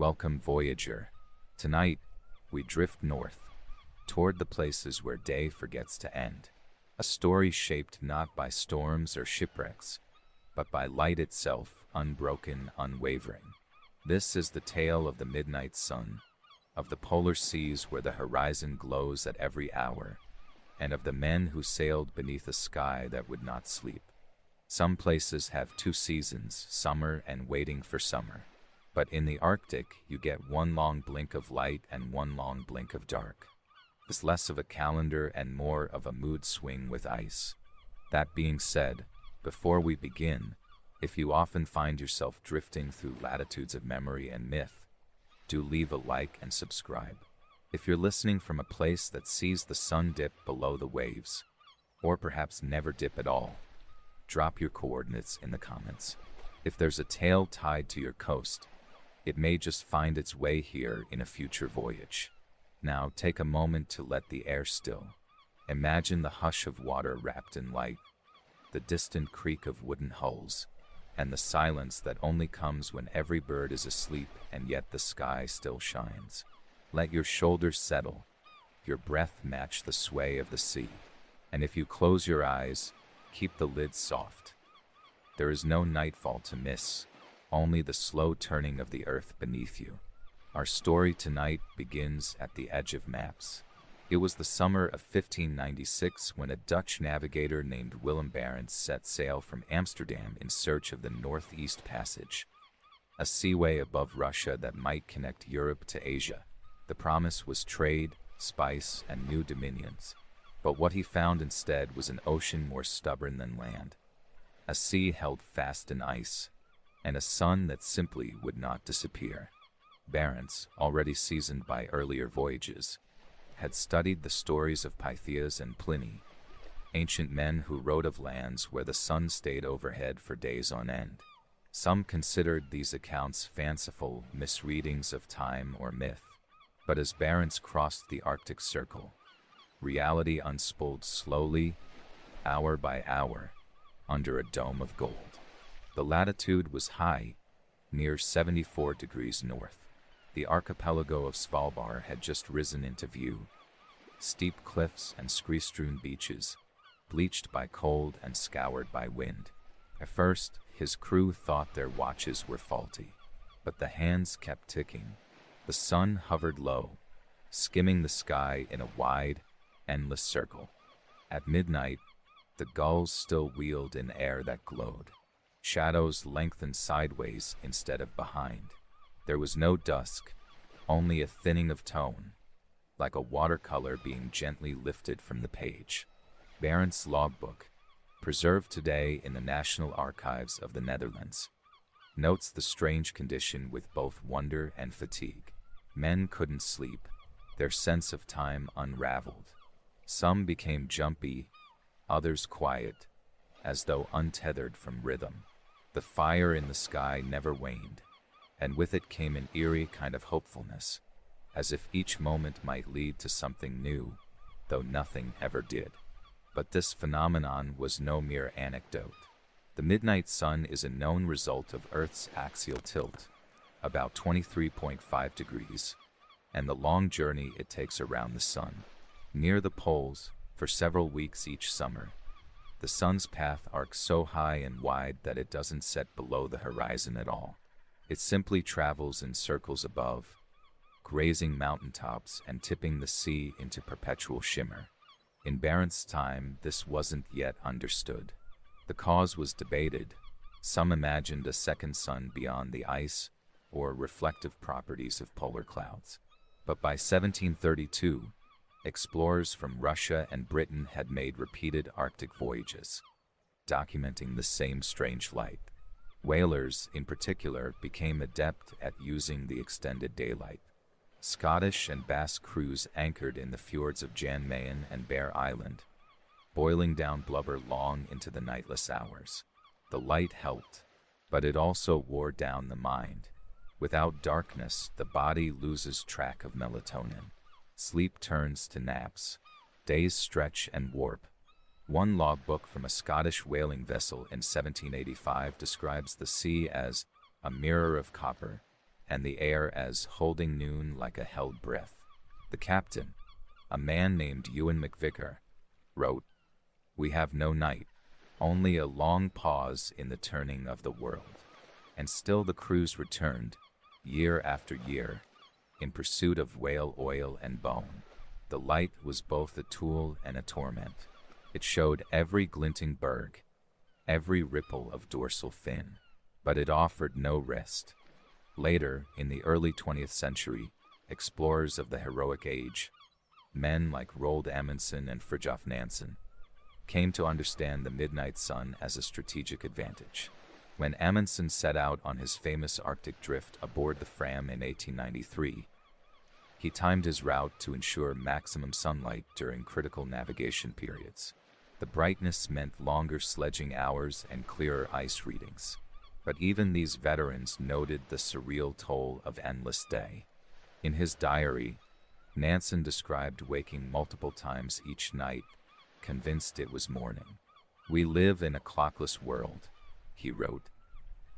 Welcome, Voyager. Tonight, we drift north, toward the places where day forgets to end. A story shaped not by storms or shipwrecks, but by light itself, unbroken, unwavering. This is the tale of the midnight sun, of the polar seas where the horizon glows at every hour, and of the men who sailed beneath a sky that would not sleep. Some places have two seasons, summer and waiting for summer. But in the Arctic, you get one long blink of light and one long blink of dark. It's less of a calendar and more of a mood swing with ice. That being said, before we begin, if you often find yourself drifting through latitudes of memory and myth, do leave a like and subscribe. If you're listening from a place that sees the sun dip below the waves, or perhaps never dip at all, drop your coordinates in the comments. If there's a tale tied to your coast, it may just find its way here in a future voyage. Now take a moment to let the air still. Imagine the hush of water wrapped in light, the distant creak of wooden hulls, and the silence that only comes when every bird is asleep and yet the sky still shines. Let your shoulders settle, your breath match the sway of the sea, and if you close your eyes, keep the lids soft. There is no nightfall to miss, only the slow turning of the earth beneath you. Our story tonight begins at the edge of maps. It was the summer of 1596 when a Dutch navigator named Willem Barents set sail from Amsterdam in search of the Northeast Passage, a seaway above Russia that might connect Europe to Asia. The promise was trade, spice, and new dominions. But what he found instead was an ocean more stubborn than land, a sea held fast in ice, and a sun that simply would not disappear. Barents, already seasoned by earlier voyages, had studied the stories of Pytheas and Pliny, ancient men who wrote of lands where the sun stayed overhead for days on end. Some considered these accounts fanciful misreadings of time or myth, but as Barents crossed the Arctic Circle, reality unspooled slowly, hour by hour, under a dome of gold. The latitude was high, near 74 degrees north. The archipelago of Svalbard had just risen into view. Steep cliffs and scree-strewn beaches, bleached by cold and scoured by wind. At first, his crew thought their watches were faulty, but the hands kept ticking. The sun hovered low, skimming the sky in a wide, endless circle. At midnight, the gulls still wheeled in air that glowed. Shadows lengthened sideways instead of behind. There was no dusk, only a thinning of tone, like a watercolor being gently lifted from the page. Barents' logbook, preserved today in the National Archives of the Netherlands, notes the strange condition with both wonder and fatigue. Men couldn't sleep, their sense of time unraveled. Some became jumpy, others quiet, as though untethered from rhythm. The fire in the sky never waned, and with it came an eerie kind of hopefulness, as if each moment might lead to something new, though nothing ever did. But this phenomenon was no mere anecdote. The midnight sun is a known result of Earth's axial tilt, about 23.5 degrees, and the long journey it takes around the sun. Near the poles, for several weeks each summer, the sun's path arcs so high and wide that it doesn't set below the horizon at all. It simply travels in circles above, grazing mountaintops and tipping the sea into perpetual shimmer. In Barents' time, this wasn't yet understood. The cause was debated. Some imagined a second sun beyond the ice, or reflective properties of polar clouds. But by 1732, explorers from Russia and Britain had made repeated Arctic voyages, documenting the same strange light. Whalers, in particular, became adept at using the extended daylight. Scottish and Basque crews anchored in the fjords of Jan Mayen and Bear Island, boiling down blubber long into the nightless hours. The light helped, but it also wore down the mind. Without darkness, the body loses track of melatonin. Sleep turns to naps. Days stretch and warp. One logbook from a Scottish whaling vessel in 1785 describes the sea as a mirror of copper, and the air as holding noon like a held breath. The captain, a man named Ewan McVicker, wrote, "We have no night, only a long pause in the turning of the world." And still the crews returned, year after year, in pursuit of whale oil and bone. The light was both a tool and a torment. It showed every glinting berg, every ripple of dorsal fin, but it offered no rest. Later, in the early 20th century, explorers of the heroic age, men like Roald Amundsen and Fridtjof Nansen, came to understand the midnight sun as a strategic advantage. When Amundsen set out on his famous Arctic drift aboard the Fram in 1893, he timed his route to ensure maximum sunlight during critical navigation periods. The brightness meant longer sledging hours and clearer ice readings. But even these veterans noted the surreal toll of endless day. In his diary, Nansen described waking multiple times each night, convinced it was morning. "We live in a clockless world," he wrote,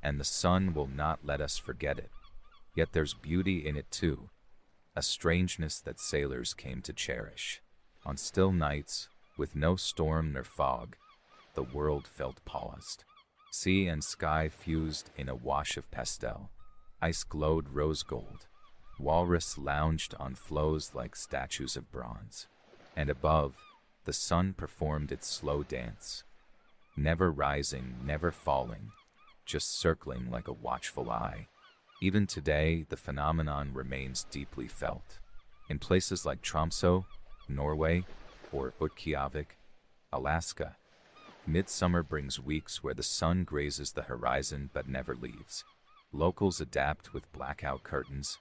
"and the sun will not let us forget it. Yet there's beauty in it too, a strangeness that sailors came to cherish. On still nights, with no storm nor fog, the world felt paused. Sea and sky fused in a wash of pastel. Ice glowed rose gold. Walrus lounged on floes like statues of bronze. And above, the sun performed its slow dance, never rising, never falling, just circling like a watchful eye. Even today, the phenomenon remains deeply felt. In places like Tromsø, Norway, or Utqiagvik, Alaska, midsummer brings weeks where the sun grazes the horizon but never leaves. Locals adapt with blackout curtains,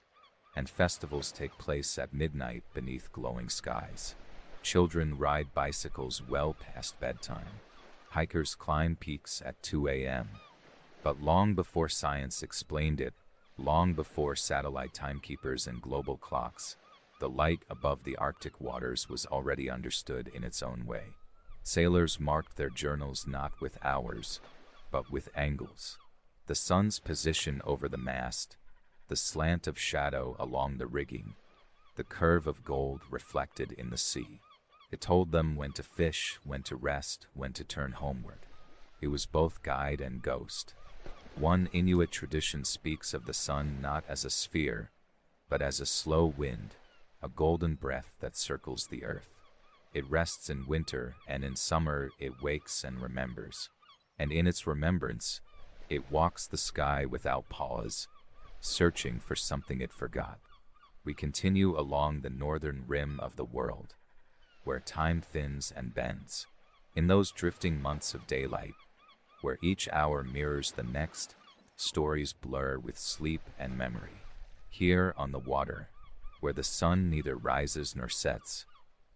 and festivals take place at midnight beneath glowing skies. Children ride bicycles well past bedtime. Hikers climb peaks at 2 a.m. But long before science explained it, long before satellite timekeepers and global clocks, the light above the Arctic waters was already understood in its own way. Sailors marked their journals not with hours, but with angles. The sun's position over the mast, the slant of shadow along the rigging, the curve of gold reflected in the sea. It told them when to fish, when to rest, when to turn homeward. It was both guide and ghost. One Inuit tradition speaks of the sun not as a sphere, but as a slow wind, a golden breath that circles the earth. It rests in winter, and in summer it wakes and remembers. And in its remembrance, it walks the sky without pause, searching for something it forgot. We continue along the northern rim of the world, where time thins and bends. In those drifting months of daylight, where each hour mirrors the next, stories blur with sleep and memory. Here on the water, where the sun neither rises nor sets,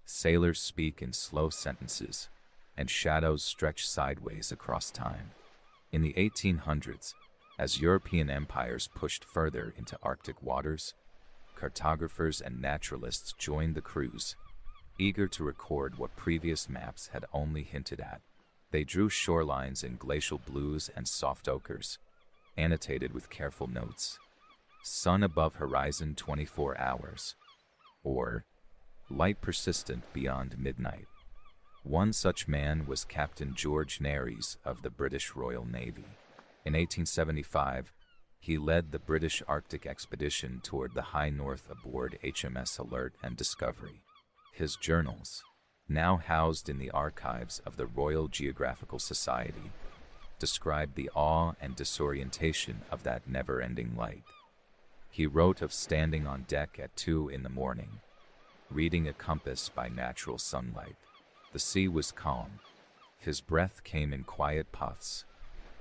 sailors speak in slow sentences, and shadows stretch sideways across time. In the 1800s, as European empires pushed further into Arctic waters, cartographers and naturalists joined the crews, eager to record what previous maps had only hinted at. They drew shorelines in glacial blues and soft ochres, annotated with careful notes. Sun above horizon 24 hours, or light persistent beyond midnight. One such man was Captain George Nares of the British Royal Navy. In 1875, he led the British Arctic expedition toward the high north aboard HMS Alert and Discovery. His journals, now housed in the archives of the Royal Geographical Society, describe the awe and disorientation of that never-ending light. He wrote of standing on deck at 2 in the morning, reading a compass by natural sunlight. The sea was calm. His breath came in quiet puffs,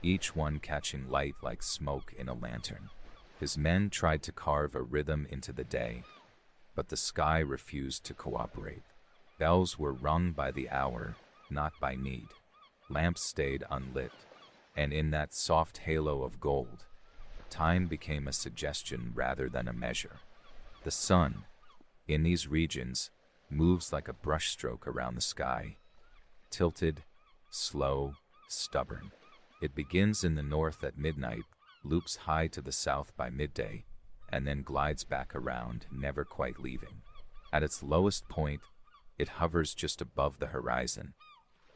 each one catching light like smoke in a lantern. His men tried to carve a rhythm into the day, but the sky refused to cooperate. Bells were rung by the hour, not by need. Lamps stayed unlit, and in that soft halo of gold, time became a suggestion rather than a measure. The sun, in these regions, moves like a brushstroke around the sky, tilted, slow, stubborn. It begins in the north at midnight, loops high to the south by midday, and then glides back around, never quite leaving. At its lowest point, it hovers just above the horizon,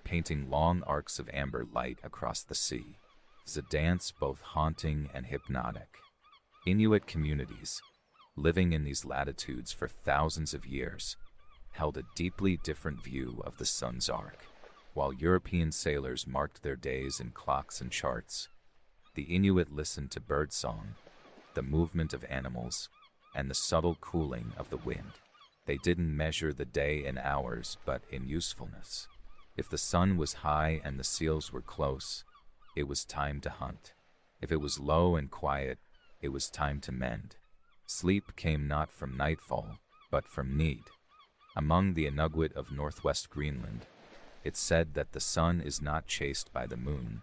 painting long arcs of amber light across the sea. It's a dance both haunting and hypnotic. Inuit communities, living in these latitudes for thousands of years, held a deeply different view of the sun's arc. While European sailors marked their days in clocks and charts, the Inuit listened to birdsong, the movement of animals, and the subtle cooling of the wind. They didn't measure the day in hours, but in usefulness. If the sun was high and the seals were close, it was time to hunt. If it was low and quiet, it was time to mend. Sleep came not from nightfall, but from need. Among the Inuit of northwest Greenland, it's said that the sun is not chased by the moon,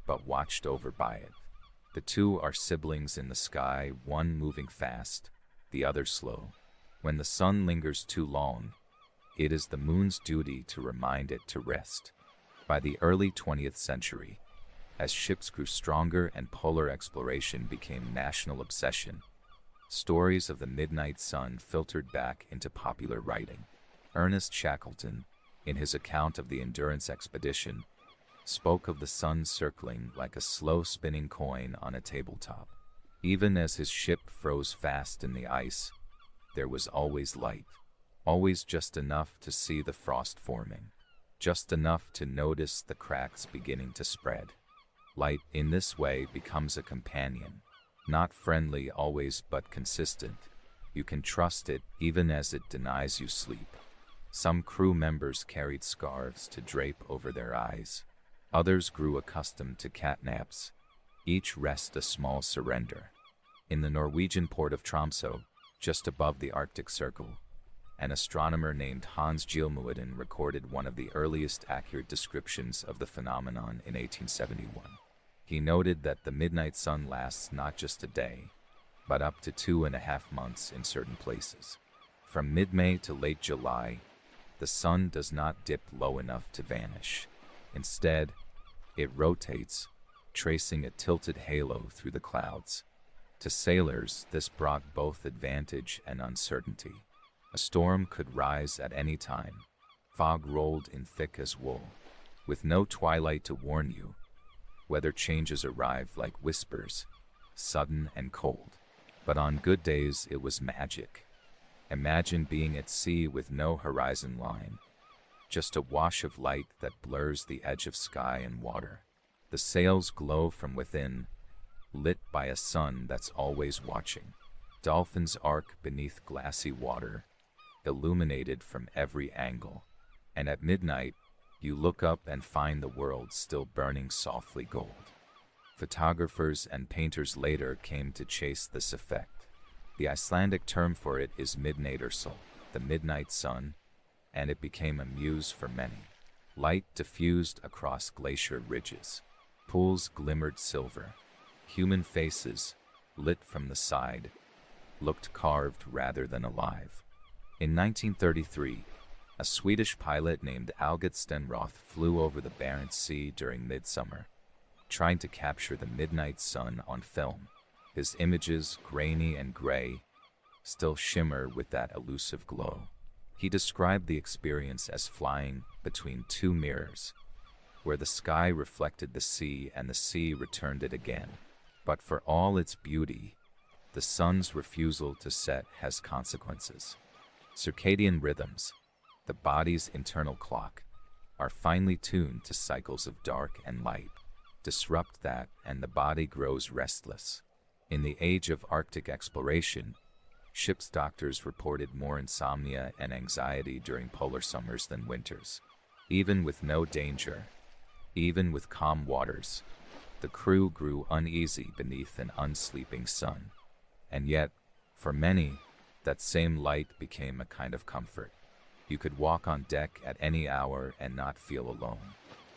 but watched over by it. The two are siblings in the sky, one moving fast, the other slow. When the sun lingers too long, it is the moon's duty to remind it to rest. By the early 20th century, as ships grew stronger and polar exploration became national obsession, stories of the midnight sun filtered back into popular writing. Ernest Shackleton, in his account of the Endurance expedition, spoke of the sun circling like a slow-spinning coin on a tabletop. Even as his ship froze fast in the ice, there was always light, always just enough to see the frost forming, just enough to notice the cracks beginning to spread. Light in this way becomes a companion, not friendly always but consistent. You can trust it even as it denies you sleep. Some crew members carried scarves to drape over their eyes. Others grew accustomed to catnaps, each rest a small surrender. In the Norwegian port of Tromsø, just above the Arctic Circle, an astronomer named Hans Gielmuyden recorded one of the earliest accurate descriptions of the phenomenon in 1871. He noted that the midnight sun lasts not just a day, but up to 2.5 months in certain places. From mid-May to late July, the sun does not dip low enough to vanish. Instead, it rotates, tracing a tilted halo through the clouds. To sailors, this brought both advantage and uncertainty. A storm could rise at any time. Fog rolled in thick as wool, with no twilight to warn you. Weather changes arrived like whispers, sudden and cold. But on good days, it was magic. Imagine being at sea with no horizon line, just a wash of light that blurs the edge of sky and water. The sails glow from within, lit by a sun that's always watching. Dolphins arc beneath glassy water, illuminated from every angle. And at midnight, you look up and find the world still burning softly gold. Photographers and painters later came to chase this effect. The Icelandic term for it is midnætursól, the midnight sun, and it became a muse for many. Light diffused across glacier ridges. Pools glimmered silver. Human faces, lit from the side, looked carved rather than alive. In 1933, a Swedish pilot named Algot Stenroth flew over the Barents Sea during midsummer, trying to capture the midnight sun on film. His images, grainy and gray, still shimmer with that elusive glow. He described the experience as flying between two mirrors, where the sky reflected the sea and the sea returned it again. But for all its beauty, the sun's refusal to set has consequences. Circadian rhythms, the body's internal clock, are finely tuned to cycles of dark and light. Disrupt that and the body grows restless. In the age of Arctic exploration, ship's doctors reported more insomnia and anxiety during polar summers than winters. Even with no danger, even with calm waters, the crew grew uneasy beneath an unsleeping sun. And yet, for many, that same light became a kind of comfort. You could walk on deck at any hour and not feel alone.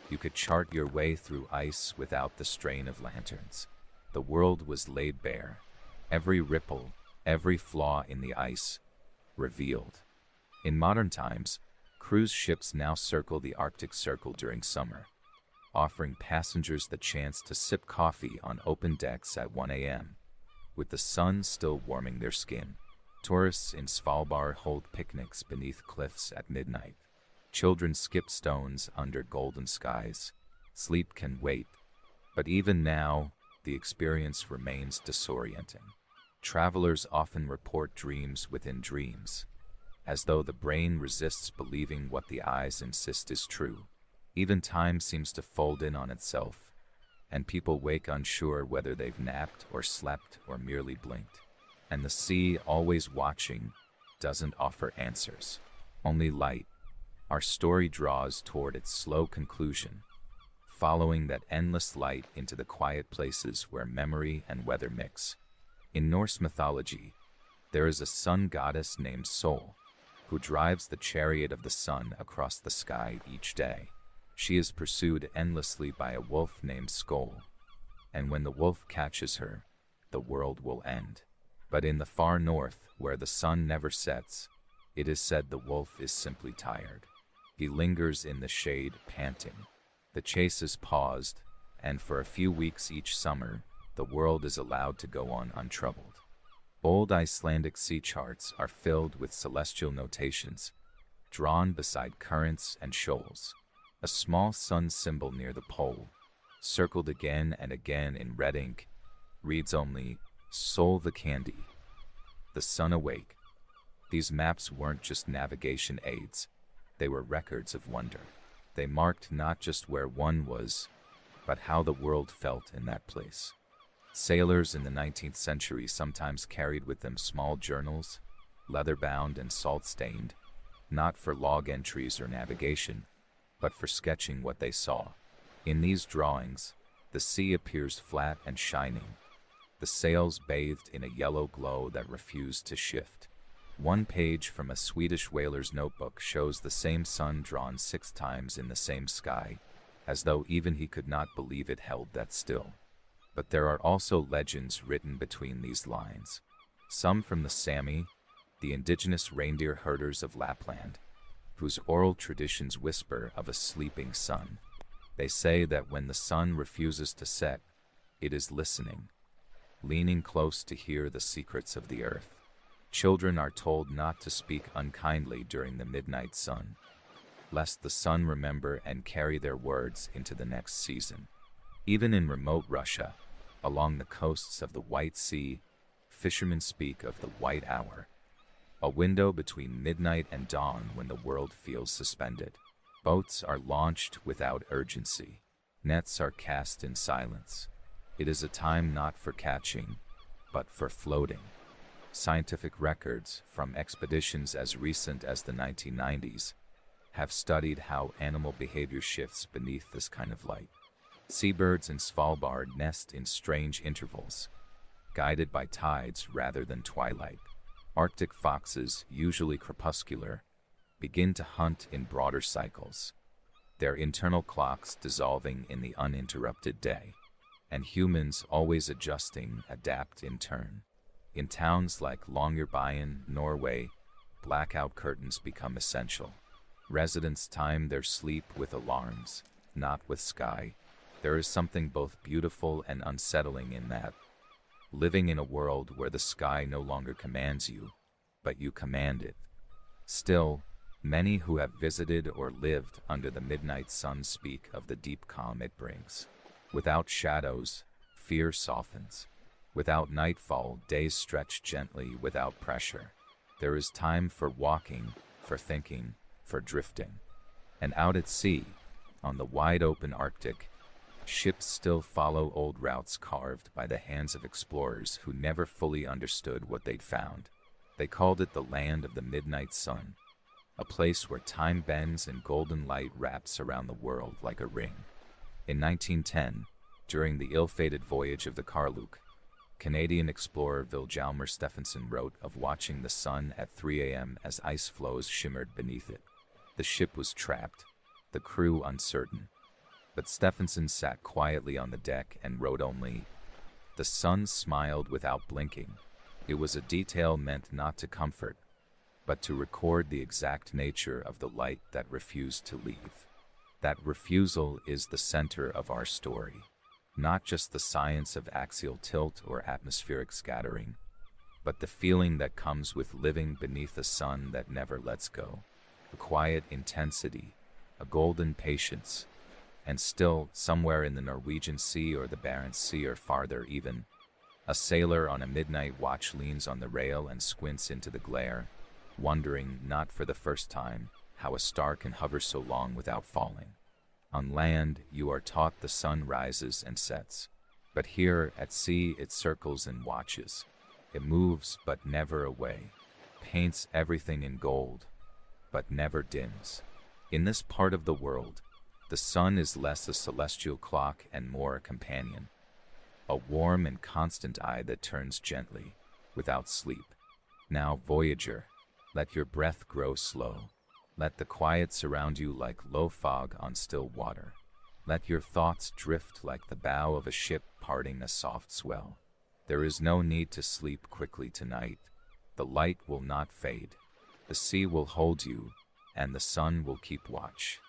You could chart your way through ice without the strain of lanterns. The world was laid bare. Every ripple, every flaw in the ice, revealed. In modern times, cruise ships now circle the Arctic Circle during summer, offering passengers the chance to sip coffee on open decks at 1 a.m., with the sun still warming their skin. Tourists in Svalbard hold picnics beneath cliffs at midnight. Children skip stones under golden skies. Sleep can wait, but even now, the experience remains disorienting. Travelers often report dreams within dreams, as though the brain resists believing what the eyes insist is true. Even time seems to fold in on itself, and people wake unsure whether they've napped or slept or merely blinked. And the sea, always watching, doesn't offer answers, only light. Our story draws toward its slow conclusion, following that endless light into the quiet places where memory and weather mix. In Norse mythology, there is a sun goddess named Sol, who drives the chariot of the sun across the sky each day. She is pursued endlessly by a wolf named Skoll, and when the wolf catches her, the world will end. But in the far north, where the sun never sets, it is said the wolf is simply tired. He lingers in the shade, panting. The chase is paused, and for a few weeks each summer, the world is allowed to go on untroubled. Old Icelandic sea charts are filled with celestial notations, drawn beside currents and shoals. A small sun symbol near the pole, circled again and again in red ink, reads only, "Sol the Candy, the sun awake." These maps weren't just navigation aids, they were records of wonder. They marked not just where one was, but how the world felt in that place. Sailors in the 19th century sometimes carried with them small journals, leather-bound and salt-stained, not for log entries or navigation, but for sketching what they saw. In these drawings, the sea appears flat and shining, the sails bathed in a yellow glow that refused to shift. One page from a Swedish whaler's notebook shows the same sun drawn 6 times in the same sky, as though even he could not believe it held that still. But there are also legends written between these lines. Some from the Sami, the indigenous reindeer herders of Lapland, whose oral traditions whisper of a sleeping sun. They say that when the sun refuses to set, it is listening, leaning close to hear the secrets of the earth. Children are told not to speak unkindly during the midnight sun, lest the sun remember and carry their words into the next season. Even in remote Russia, along the coasts of the White Sea, fishermen speak of the white hour, a window between midnight and dawn when the world feels suspended. Boats are launched without urgency. Nets are cast in silence. It is a time not for catching, but for floating. Scientific records from expeditions as recent as the 1990s have studied how animal behavior shifts beneath this kind of light. Seabirds in Svalbard nest in strange intervals, guided by tides rather than twilight. Arctic foxes, usually crepuscular, begin to hunt in broader cycles, their internal clocks dissolving in the uninterrupted day, and humans, always adjusting, adapt in turn. In towns like Longyearbyen, Norway, blackout curtains become essential. Residents time their sleep with alarms, not with sky. There is something both beautiful and unsettling in that, living in a world where the sky no longer commands you, but you command it. Still, many who have visited or lived under the midnight sun speak of the deep calm it brings. Without shadows, fear softens. Without nightfall, days stretch gently without pressure. There is time for walking, for thinking, for drifting. And out at sea, on the wide-open Arctic, ships still follow old routes carved by the hands of explorers who never fully understood what they'd found. They called it the land of the midnight sun, a place where time bends and golden light wraps around the world like a ring. In 1910, during the ill-fated voyage of the Karluk, Canadian explorer Vilhjalmur Stephenson wrote of watching the sun at 3 a.m. as ice floes shimmered beneath it. The ship was trapped, the crew uncertain. But Stephenson sat quietly on the deck and wrote only, "The sun smiled without blinking." It was a detail meant not to comfort, but to record the exact nature of the light that refused to leave. That refusal is the center of our story. Not just the science of axial tilt or atmospheric scattering, but the feeling that comes with living beneath a sun that never lets go. A quiet intensity, a golden patience, and still, somewhere in the Norwegian Sea or the Barents Sea or farther even, a sailor on a midnight watch leans on the rail and squints into the glare, wondering, not for the first time, how a star can hover so long without falling. On land, you are taught the sun rises and sets, but here at sea it circles and watches. It moves but never away, paints everything in gold, but never dims. In this part of the world, the sun is less a celestial clock and more a companion, a warm and constant eye that turns gently, without sleep. Now, voyager, let your breath grow slow. Let the quiet surround you like low fog on still water. Let your thoughts drift like the bow of a ship parting a soft swell. There is no need to sleep quickly tonight. The light will not fade. The sea will hold you, and the sun will keep watch.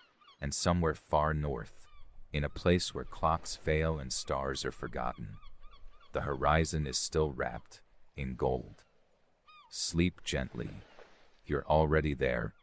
And somewhere far north, in a place where clocks fail and stars are forgotten, the horizon is still wrapped in gold. Sleep gently. You're already there.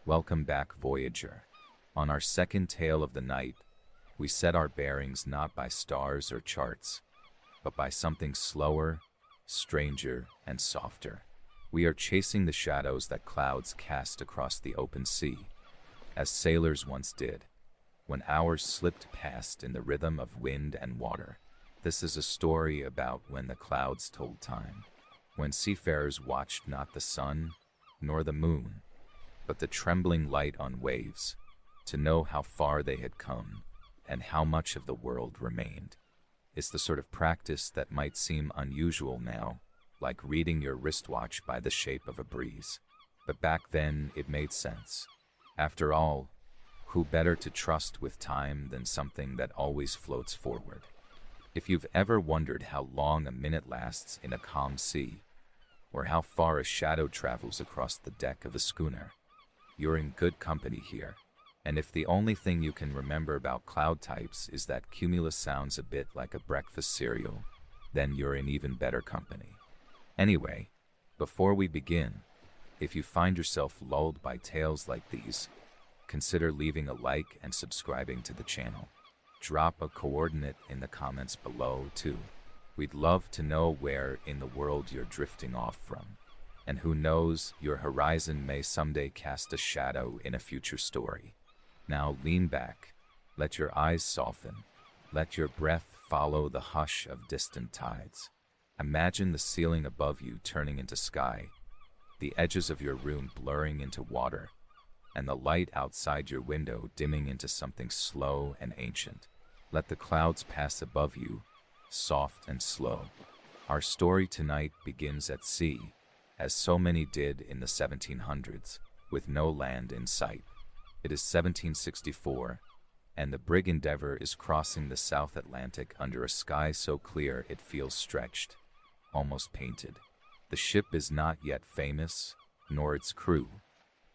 Welcome back, voyager. On our second tale of the night, we set our bearings not by stars or charts, but by something slower, stranger, and softer. We are chasing the shadows that clouds cast across the open sea, as sailors once did, when hours slipped past in the rhythm of wind and water. This is a story about when the clouds told time, when seafarers watched not the sun nor the moon, but the trembling light on waves, to know how far they had come and how much of the world remained. It's the sort of practice that might seem unusual now, like reading your wristwatch by the shape of a breeze. But back then, it made sense. After all, who better to trust with time than something that always floats forward? If you've ever wondered how long a minute lasts in a calm sea, or how far a shadow travels across the deck of a schooner, you're in good company here. And if the only thing you can remember about cloud types is that cumulus sounds a bit like a breakfast cereal, then you're in even better company. Anyway, before we begin, if you find yourself lulled by tales like these, consider leaving a like and subscribing to the channel. Drop a coordinate in the comments below too. We'd love to know where in the world you're drifting off from. And who knows, your horizon may someday cast a shadow in a future story. Now lean back, let your eyes soften, let your breath follow the hush of distant tides. Imagine the ceiling above you turning into sky, the edges of your room blurring into water, and the light outside your window dimming into something slow and ancient. Let the clouds pass above you, soft and slow. Our story tonight begins at sea, as so many did in the 1700s, with no land in sight. It is 1764, and the brig Endeavour is crossing the South Atlantic under a sky so clear it feels stretched, almost painted. The ship is not yet famous, nor its crew,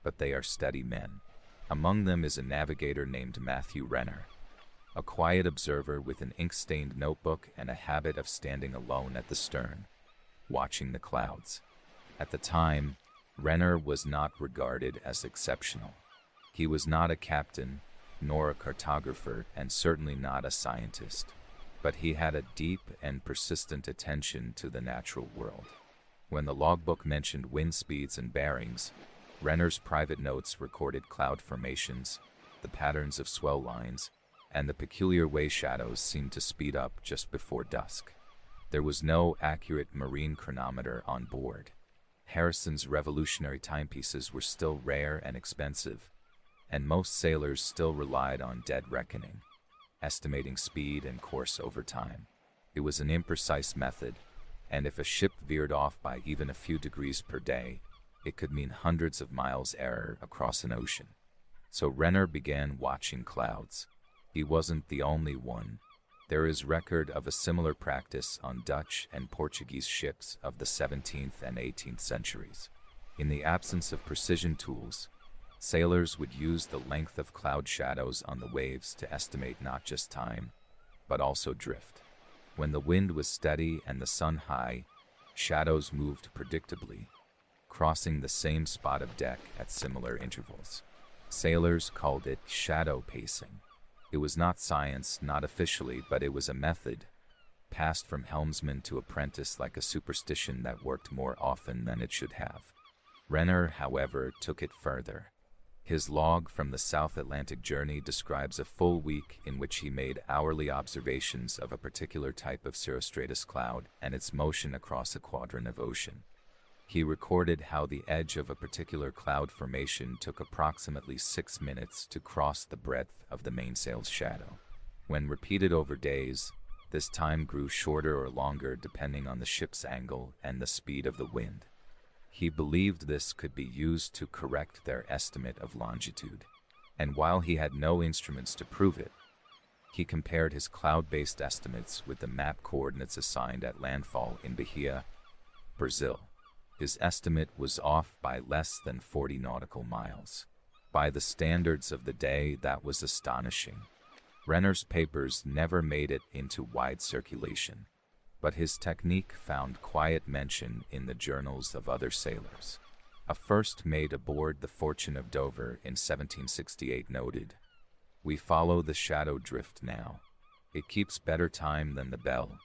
but they are steady men. Among them is a navigator named Matthew Renner, a quiet observer with an ink-stained notebook and a habit of standing alone at the stern, watching the clouds. At the time, Renner was not regarded as exceptional. He was not a captain, nor a cartographer, and certainly not a scientist. But he had a deep and persistent attention to the natural world. When the logbook mentioned wind speeds and bearings, Renner's private notes recorded cloud formations, the patterns of swell lines, and the peculiar way shadows seemed to speed up just before dusk. There was no accurate marine chronometer on board. Harrison's revolutionary timepieces were still rare and expensive, and most sailors still relied on dead reckoning. estimating speed and course over time. It was an imprecise method, and if a ship veered off by even a few degrees per day, it could mean hundreds of miles error across an ocean. So Renner began watching clouds. He wasn't the only one. There is record of a similar practice on Dutch and Portuguese ships of the 17th and 18th centuries. In the absence of precision tools, sailors would use the length of cloud shadows on the waves to estimate not just time, but also drift. When the wind was steady and the sun high, shadows moved predictably, crossing the same spot of deck at similar intervals. Sailors called it shadow pacing. It was not science, not officially, but it was a method, passed from helmsman to apprentice like a superstition that worked more often than it should have. Renner, however, took it further. His log from the South Atlantic journey describes a full week in which he made hourly observations of a particular type of cirrostratus cloud and its motion across a quadrant of ocean. He recorded how the edge of a particular cloud formation took approximately 6 minutes to cross the breadth of the mainsail's shadow. When repeated over days, this time grew shorter or longer depending on the ship's angle and the speed of the wind. He believed this could be used to correct their estimate of longitude, and while he had no instruments to prove it, he compared his cloud-based estimates with the map coordinates assigned at landfall in Bahia, Brazil. His estimate was off by less than 40 nautical miles. By the standards of the day, that was astonishing. Renner's papers never made it into wide circulation, but his technique found quiet mention in the journals of other sailors. A first mate aboard the Fortune of Dover in 1768 noted, "We follow the shadow drift now. It keeps better time than the bell,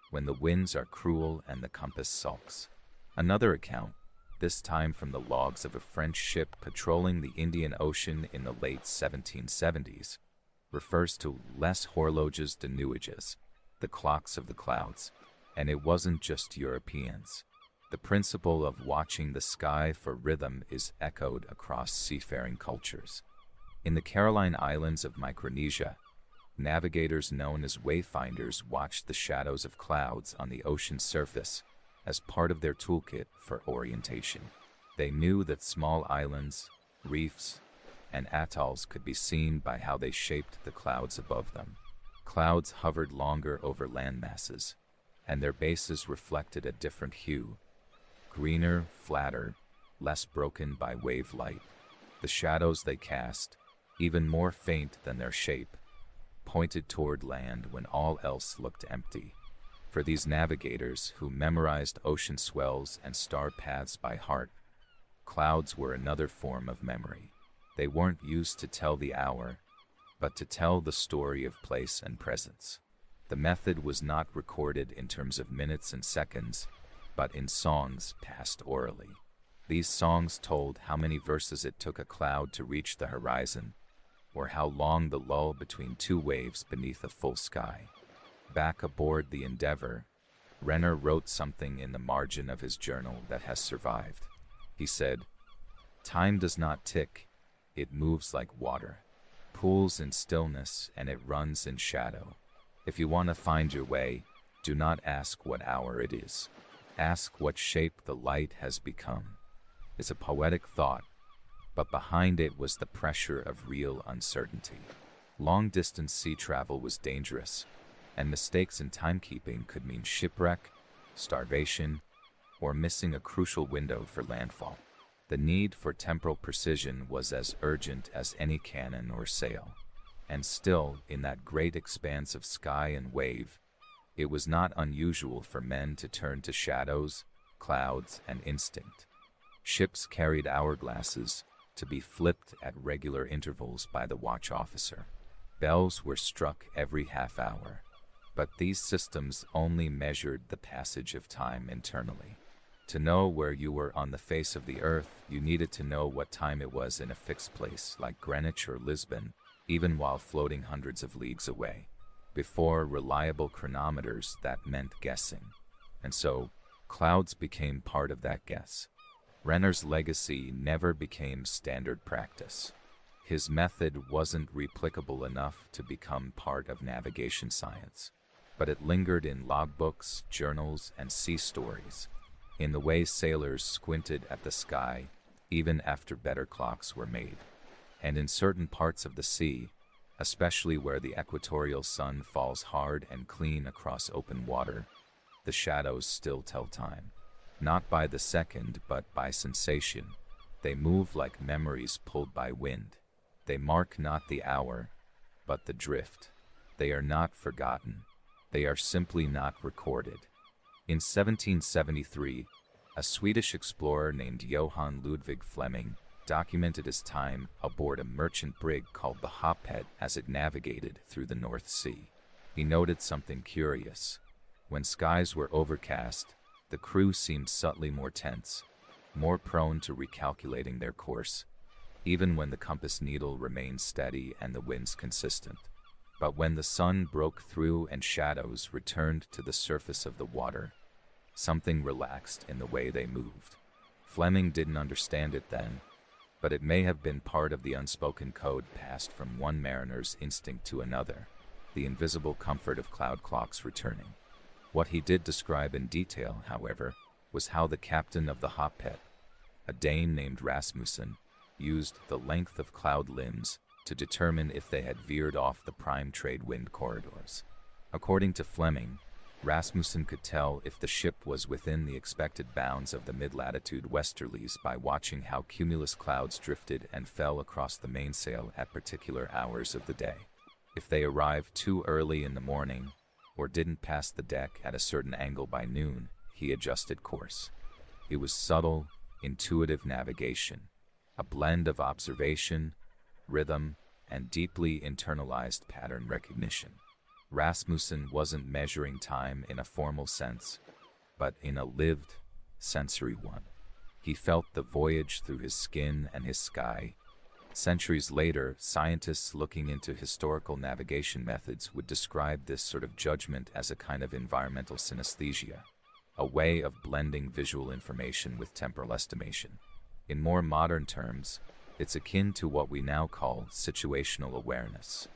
when the winds are cruel and the compass sulks." Another account, this time from the logs of a French ship patrolling the Indian Ocean in the late 1770s, refers to les horloges de nuages, the clocks of the clouds, and it wasn't just Europeans. The principle of watching the sky for rhythm is echoed across seafaring cultures. In the Caroline Islands of Micronesia, navigators known as wayfinders watched the shadows of clouds on the ocean surface as part of their toolkit for orientation. They knew that small islands, reefs, and atolls could be seen by how they shaped the clouds above them. Clouds hovered longer over land masses, and their bases reflected a different hue, greener, flatter, less broken by wave light. The shadows they cast, even more faint than their shape, pointed toward land when all else looked empty. For these navigators who memorized ocean swells and star paths by heart, clouds were another form of memory. They weren't used to tell the hour, but to tell the story of place and presence. The method was not recorded in terms of minutes and seconds, but in songs passed orally. These songs told how many verses it took a cloud to reach the horizon, or how long the lull between two waves beneath a full sky. Back aboard the Endeavour, Renner wrote something in the margin of his journal that has survived. He said, "Time does not tick, it moves like water, pools in stillness and it runs in shadow. If you want to find your way, do not ask what hour it is. Ask what shape the light has become." It's a poetic thought, but behind it was the pressure of real uncertainty. Long-distance sea travel was dangerous, and mistakes in timekeeping could mean shipwreck, starvation, or missing a crucial window for landfall. The need for temporal precision was as urgent as any cannon or sail. And still, in that great expanse of sky and wave, it was not unusual for men to turn to shadows, clouds, and instinct. Ships carried hourglasses to be flipped at regular intervals by the watch officer. Bells were struck every half hour. But these systems only measured the passage of time internally. To know where you were on the face of the earth, you needed to know what time it was in a fixed place like Greenwich or Lisbon, even while floating hundreds of leagues away. Before reliable chronometers, that meant guessing. And so, clouds became part of that guess. Renner's legacy never became standard practice. His method wasn't replicable enough to become part of navigation science, but it lingered in logbooks, journals, and sea stories, in the way sailors squinted at the sky even after better clocks were made. And in certain parts of the sea, especially where the equatorial sun falls hard and clean across open water, the shadows still tell time. Not by the second, but by sensation. They move like memories pulled by wind. They mark not the hour, but the drift. They are not forgotten. They are simply not recorded. In 1773, a Swedish explorer named Johann Ludwig Fleming documented his time aboard a merchant brig called the Hoppet as it navigated through the North Sea. He noted something curious. When skies were overcast, the crew seemed subtly more tense, more prone to recalculating their course, even when the compass needle remained steady and the winds consistent. But when the sun broke through and shadows returned to the surface of the water, something relaxed in the way they moved. Fleming didn't understand it then, but it may have been part of the unspoken code passed from one mariner's instinct to another, the invisible comfort of cloud clocks returning. What he did describe in detail, however, was how the captain of the Hoppet, a Dane named Rasmussen, used the length of cloud limbs to determine if they had veered off the prime trade wind corridors. According to Fleming, Rasmussen could tell if the ship was within the expected bounds of the mid-latitude westerlies by watching how cumulus clouds drifted and fell across the mainsail at particular hours of the day. If they arrived too early in the morning, or didn't pass the deck at a certain angle by noon, he adjusted course. It was subtle, intuitive navigation, a blend of observation, rhythm, and deeply internalized pattern recognition. Rasmussen wasn't measuring time in a formal sense, but in a lived, sensory one. He felt the voyage through his skin and his sky. Centuries later, scientists looking into historical navigation methods would describe this sort of judgment as a kind of environmental synesthesia, a way of blending visual information with temporal estimation. In more modern terms, it's akin to what we now call situational awareness.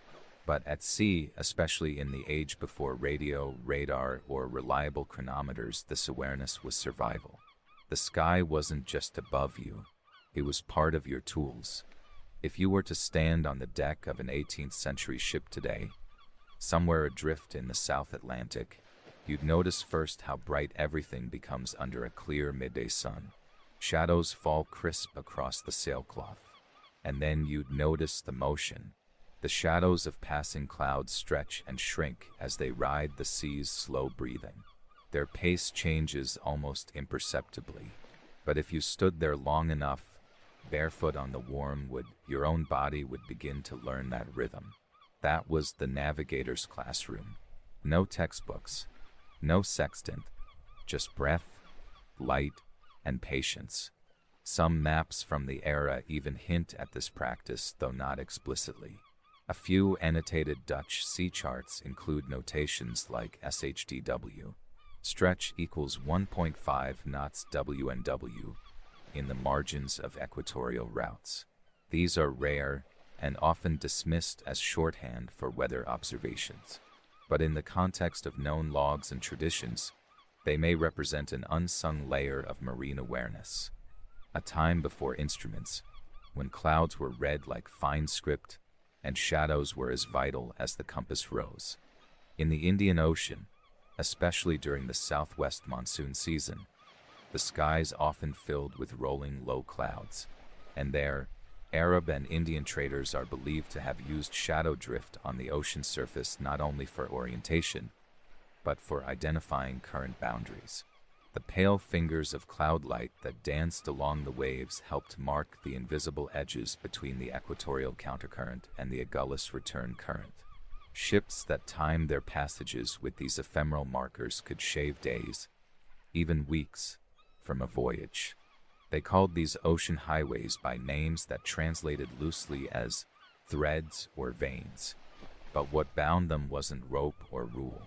But at sea, especially in the age before radio, radar, or reliable chronometers, this awareness was survival. The sky wasn't just above you, it was part of your tools. If you were to stand on the deck of an 18th century ship today, somewhere adrift in the South Atlantic, you'd notice first how bright everything becomes under a clear midday sun. Shadows fall crisp across the sailcloth, and then you'd notice the motion. The shadows of passing clouds stretch and shrink as they ride the sea's slow breathing. Their pace changes almost imperceptibly, but if you stood there long enough, barefoot on the warm wood, your own body would begin to learn that rhythm. That was the navigator's classroom. No textbooks, no sextant, just breath, light, and patience. Some maps from the era even hint at this practice, though not explicitly. A few annotated Dutch sea charts include notations like SHDW, stretch equals 1.5 knots WNW, in the margins of equatorial routes. These are rare and often dismissed as shorthand for weather observations. But in the context of known logs and traditions, they may represent an unsung layer of marine awareness. A time before instruments, when clouds were read like fine script and shadows were as vital as the compass rose. In the Indian Ocean, especially during the southwest monsoon season, the skies often filled with rolling low clouds, and there, Arab and Indian traders are believed to have used shadow drift on the ocean surface not only for orientation, but for identifying current boundaries. The pale fingers of cloud light that danced along the waves helped mark the invisible edges between the equatorial countercurrent and the Agulhas return current. Ships that timed their passages with these ephemeral markers could shave days, even weeks, from a voyage. They called these ocean highways by names that translated loosely as threads or veins. But what bound them wasn't rope or rule.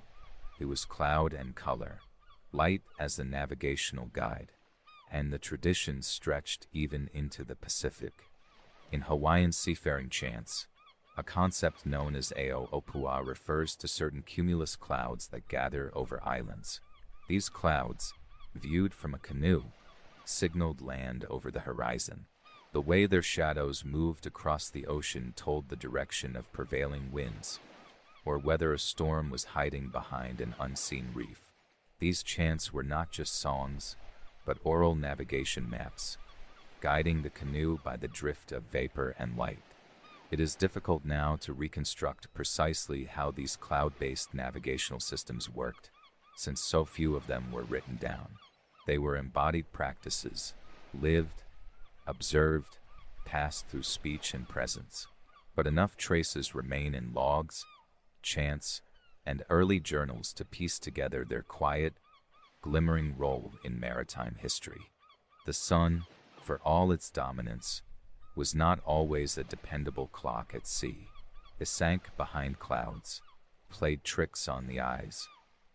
It was cloud and color, light as the navigational guide, and the tradition stretched even into the Pacific. In Hawaiian seafaring chants, a concept known as ao opua refers to certain cumulus clouds that gather over islands. These clouds, viewed from a canoe, signaled land over the horizon. The way their shadows moved across the ocean told the direction of prevailing winds, or whether a storm was hiding behind an unseen reef. These chants were not just songs, but oral navigation maps, guiding the canoe by the drift of vapor and light. It is difficult now to reconstruct precisely how these cloud-based navigational systems worked, since so few of them were written down. They were embodied practices, lived, observed, passed through speech and presence. But enough traces remain in logs, chants, and early journals to piece together their quiet, glimmering role in maritime history. The sun, for all its dominance, was not always a dependable clock at sea. It sank behind clouds, played tricks on the eyes.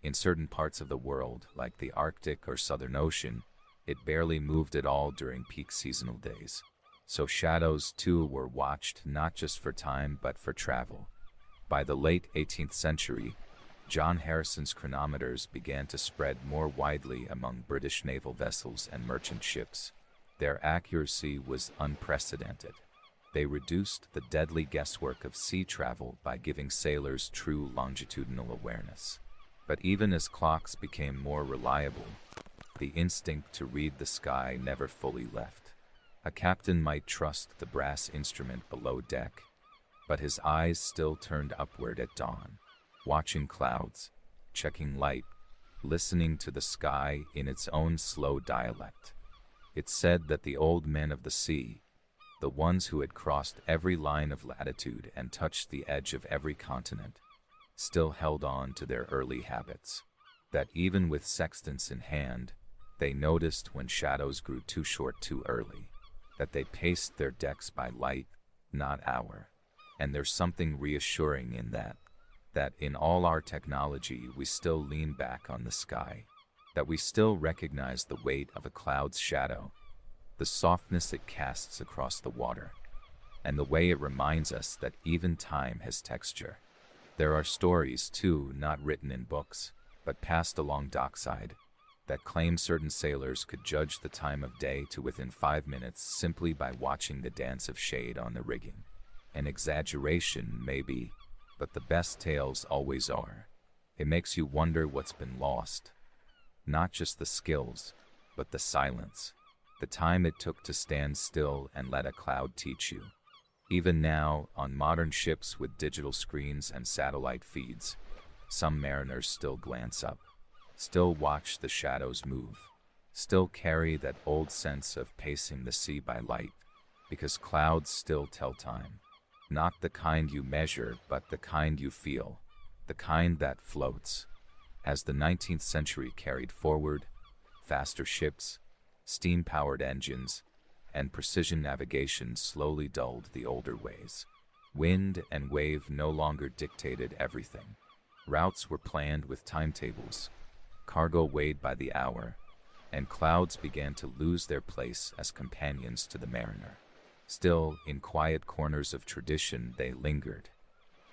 In certain parts of the world, like the Arctic or Southern Ocean, it barely moved at all during peak seasonal days. So shadows, too, were watched not just for time but for travel. By the late 18th century, John Harrison's chronometers began to spread more widely among British naval vessels and merchant ships. Their accuracy was unprecedented. They reduced the deadly guesswork of sea travel by giving sailors true longitudinal awareness. But even as clocks became more reliable, the instinct to read the sky never fully left. A captain might trust the brass instrument below deck, but his eyes still turned upward at dawn, watching clouds, checking light, listening to the sky in its own slow dialect. It's said that the old men of the sea, the ones who had crossed every line of latitude and touched the edge of every continent, still held on to their early habits. That even with sextants in hand, they noticed when shadows grew too short too early. That they paced their decks by light, not hour. And there's something reassuring in that in all our technology we still lean back on the sky. That we still recognize the weight of a cloud's shadow, the softness it casts across the water, and the way it reminds us that even time has texture. There are stories, too, not written in books, but passed along dockside, that claim certain sailors could judge the time of day to within 5 minutes simply by watching the dance of shade on the rigging. An exaggeration, maybe, but the best tales always are. It makes you wonder what's been lost. Not just the skills, but the silence, the time it took to stand still and let a cloud teach you. Even now, on modern ships with digital screens and satellite feeds, some mariners still glance up, still watch the shadows move, still carry that old sense of pacing the sea by light, because clouds still tell time. Not the kind you measure, but the kind you feel, the kind that floats. As the 19th century carried forward, faster ships, steam-powered engines, and precision navigation slowly dulled the older ways. Wind and wave no longer dictated everything. Routes were planned with timetables, cargo weighed by the hour, and clouds began to lose their place as companions to the mariner. Still, in quiet corners of tradition, they lingered.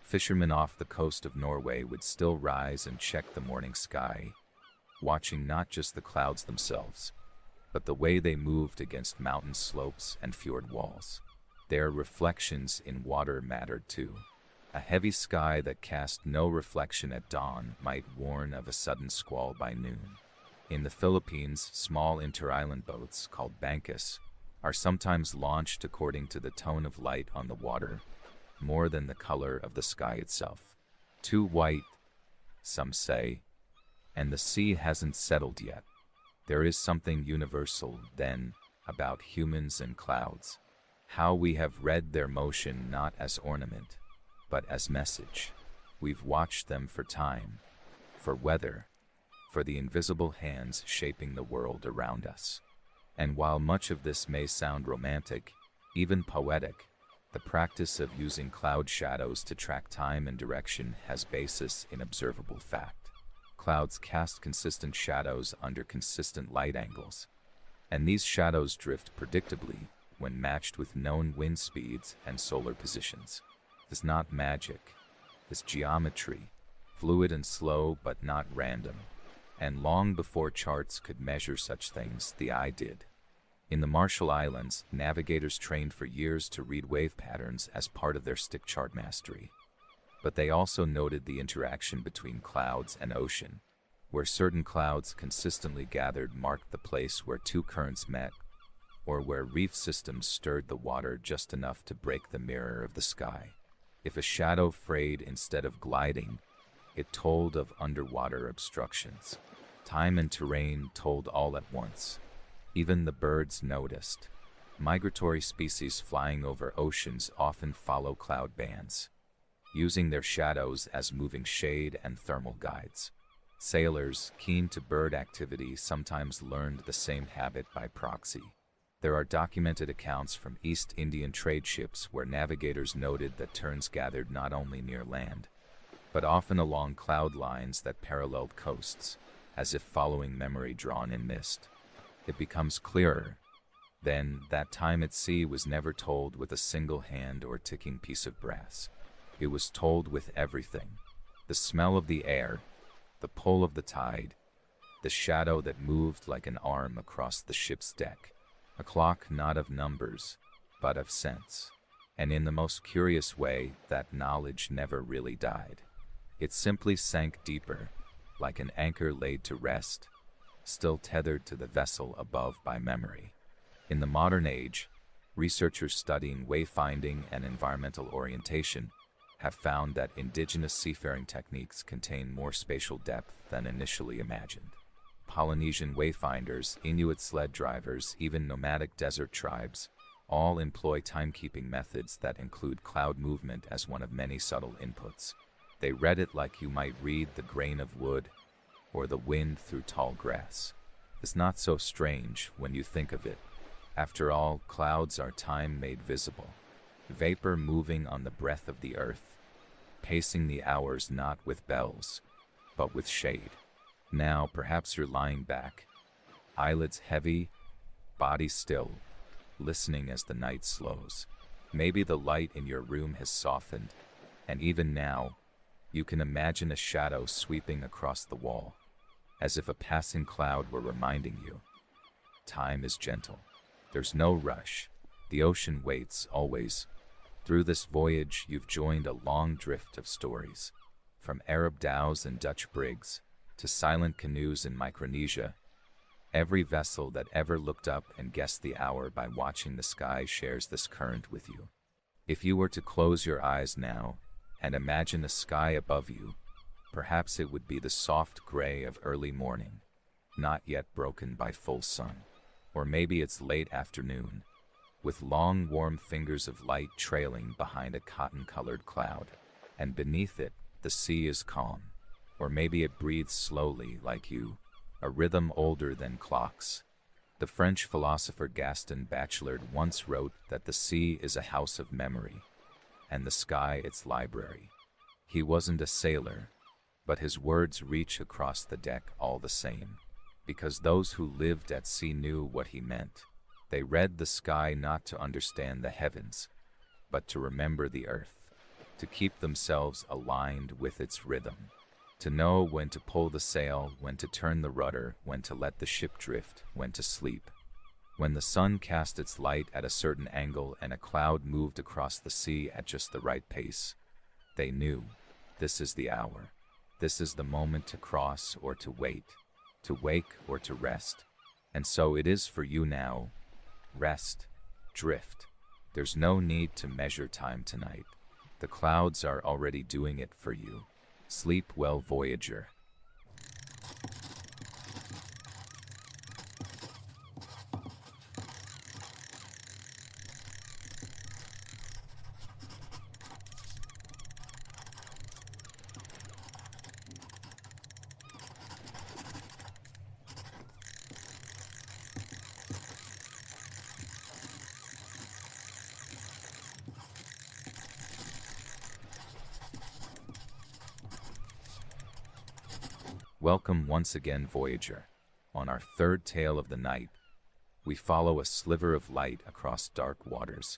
Fishermen off the coast of Norway would still rise and check the morning sky, watching not just the clouds themselves, but the way they moved against mountain slopes and fjord walls. Their reflections in water mattered too. A heavy sky that cast no reflection at dawn might warn of a sudden squall by noon. In the Philippines, small inter-island boats, called bangkas, are sometimes launched according to the tone of light on the water, more than the color of the sky itself. Too white, some say, and the sea hasn't settled yet. There is something universal, then, about humans and clouds. How we have read their motion not as ornament, but as message. We've watched them for time, for weather, for the invisible hands shaping the world around us. And while much of this may sound romantic, even poetic, the practice of using cloud shadows to track time and direction has basis in observable fact. Clouds cast consistent shadows under consistent light angles, and these shadows drift predictably, when matched with known wind speeds and solar positions. It's not magic. It's geometry, fluid and slow but not random. And long before charts could measure such things, the eye did. In the Marshall Islands, navigators trained for years to read wave patterns as part of their stick chart mastery. But they also noted the interaction between clouds and ocean, where certain clouds consistently gathered marked the place where two currents met, or where reef systems stirred the water just enough to break the mirror of the sky. If a shadow frayed instead of gliding, it told of underwater obstructions. Time and terrain told all at once. Even the birds noticed. Migratory species flying over oceans often follow cloud bands, using their shadows as moving shade and thermal guides. Sailors, keen to bird activity, sometimes learned the same habit by proxy. There are documented accounts from East Indian trade ships where navigators noted that terns gathered not only near land, but often along cloud lines that paralleled coasts, as if following memory drawn in mist. It becomes clearer, then, that time at sea was never told with a single hand or ticking piece of brass. It was told with everything: the smell of the air, the pull of the tide, the shadow that moved like an arm across the ship's deck. A clock not of numbers, but of sense. And in the most curious way, that knowledge never really died. It simply sank deeper, like an anchor laid to rest, still tethered to the vessel above by memory. In the modern age, researchers studying wayfinding and environmental orientation have found that indigenous seafaring techniques contain more spatial depth than initially imagined. Polynesian wayfinders, Inuit sled drivers, even nomadic desert tribes, all employ timekeeping methods that include cloud movement as one of many subtle inputs. They read it like you might read the grain of wood or the wind through tall grass. It's not so strange when you think of it. After all, clouds are time made visible. Vapor moving on the breath of the earth, pacing the hours not with bells, but with shade. Now, perhaps you're lying back, eyelids heavy, body still, listening as the night slows. Maybe the light in your room has softened, and even now, you can imagine a shadow sweeping across the wall, as if a passing cloud were reminding you. Time is gentle. There's no rush. The ocean waits, always. Through this voyage, you've joined a long drift of stories, from Arab dhows and Dutch brigs to silent canoes in Micronesia. Every vessel that ever looked up and guessed the hour by watching the sky shares this current with you. If you were to close your eyes now and imagine a sky above you, perhaps it would be the soft gray of early morning, not yet broken by full sun. Or maybe it's late afternoon, with long warm fingers of light trailing behind a cotton-colored cloud, and beneath it, the sea is calm. Or maybe it breathes slowly like you, a rhythm older than clocks. The French philosopher Gaston Bachelard once wrote that the sea is a house of memory, and the sky its library. He wasn't a sailor, but his words reach across the deck all the same, because those who lived at sea knew what he meant. They read the sky not to understand the heavens, but to remember the earth, to keep themselves aligned with its rhythm, to know when to pull the sail, when to turn the rudder, when to let the ship drift, when to sleep. When the sun cast its light at a certain angle and a cloud moved across the sea at just the right pace, they knew, this is the hour. This is the moment to cross or to wait, to wake or to rest. And so it is for you now. Rest, drift. There's no need to measure time tonight. The clouds are already doing it for you. Sleep well, Voyager. Welcome once again, Voyager, on our third tale of the night. We follow a sliver of light across dark waters,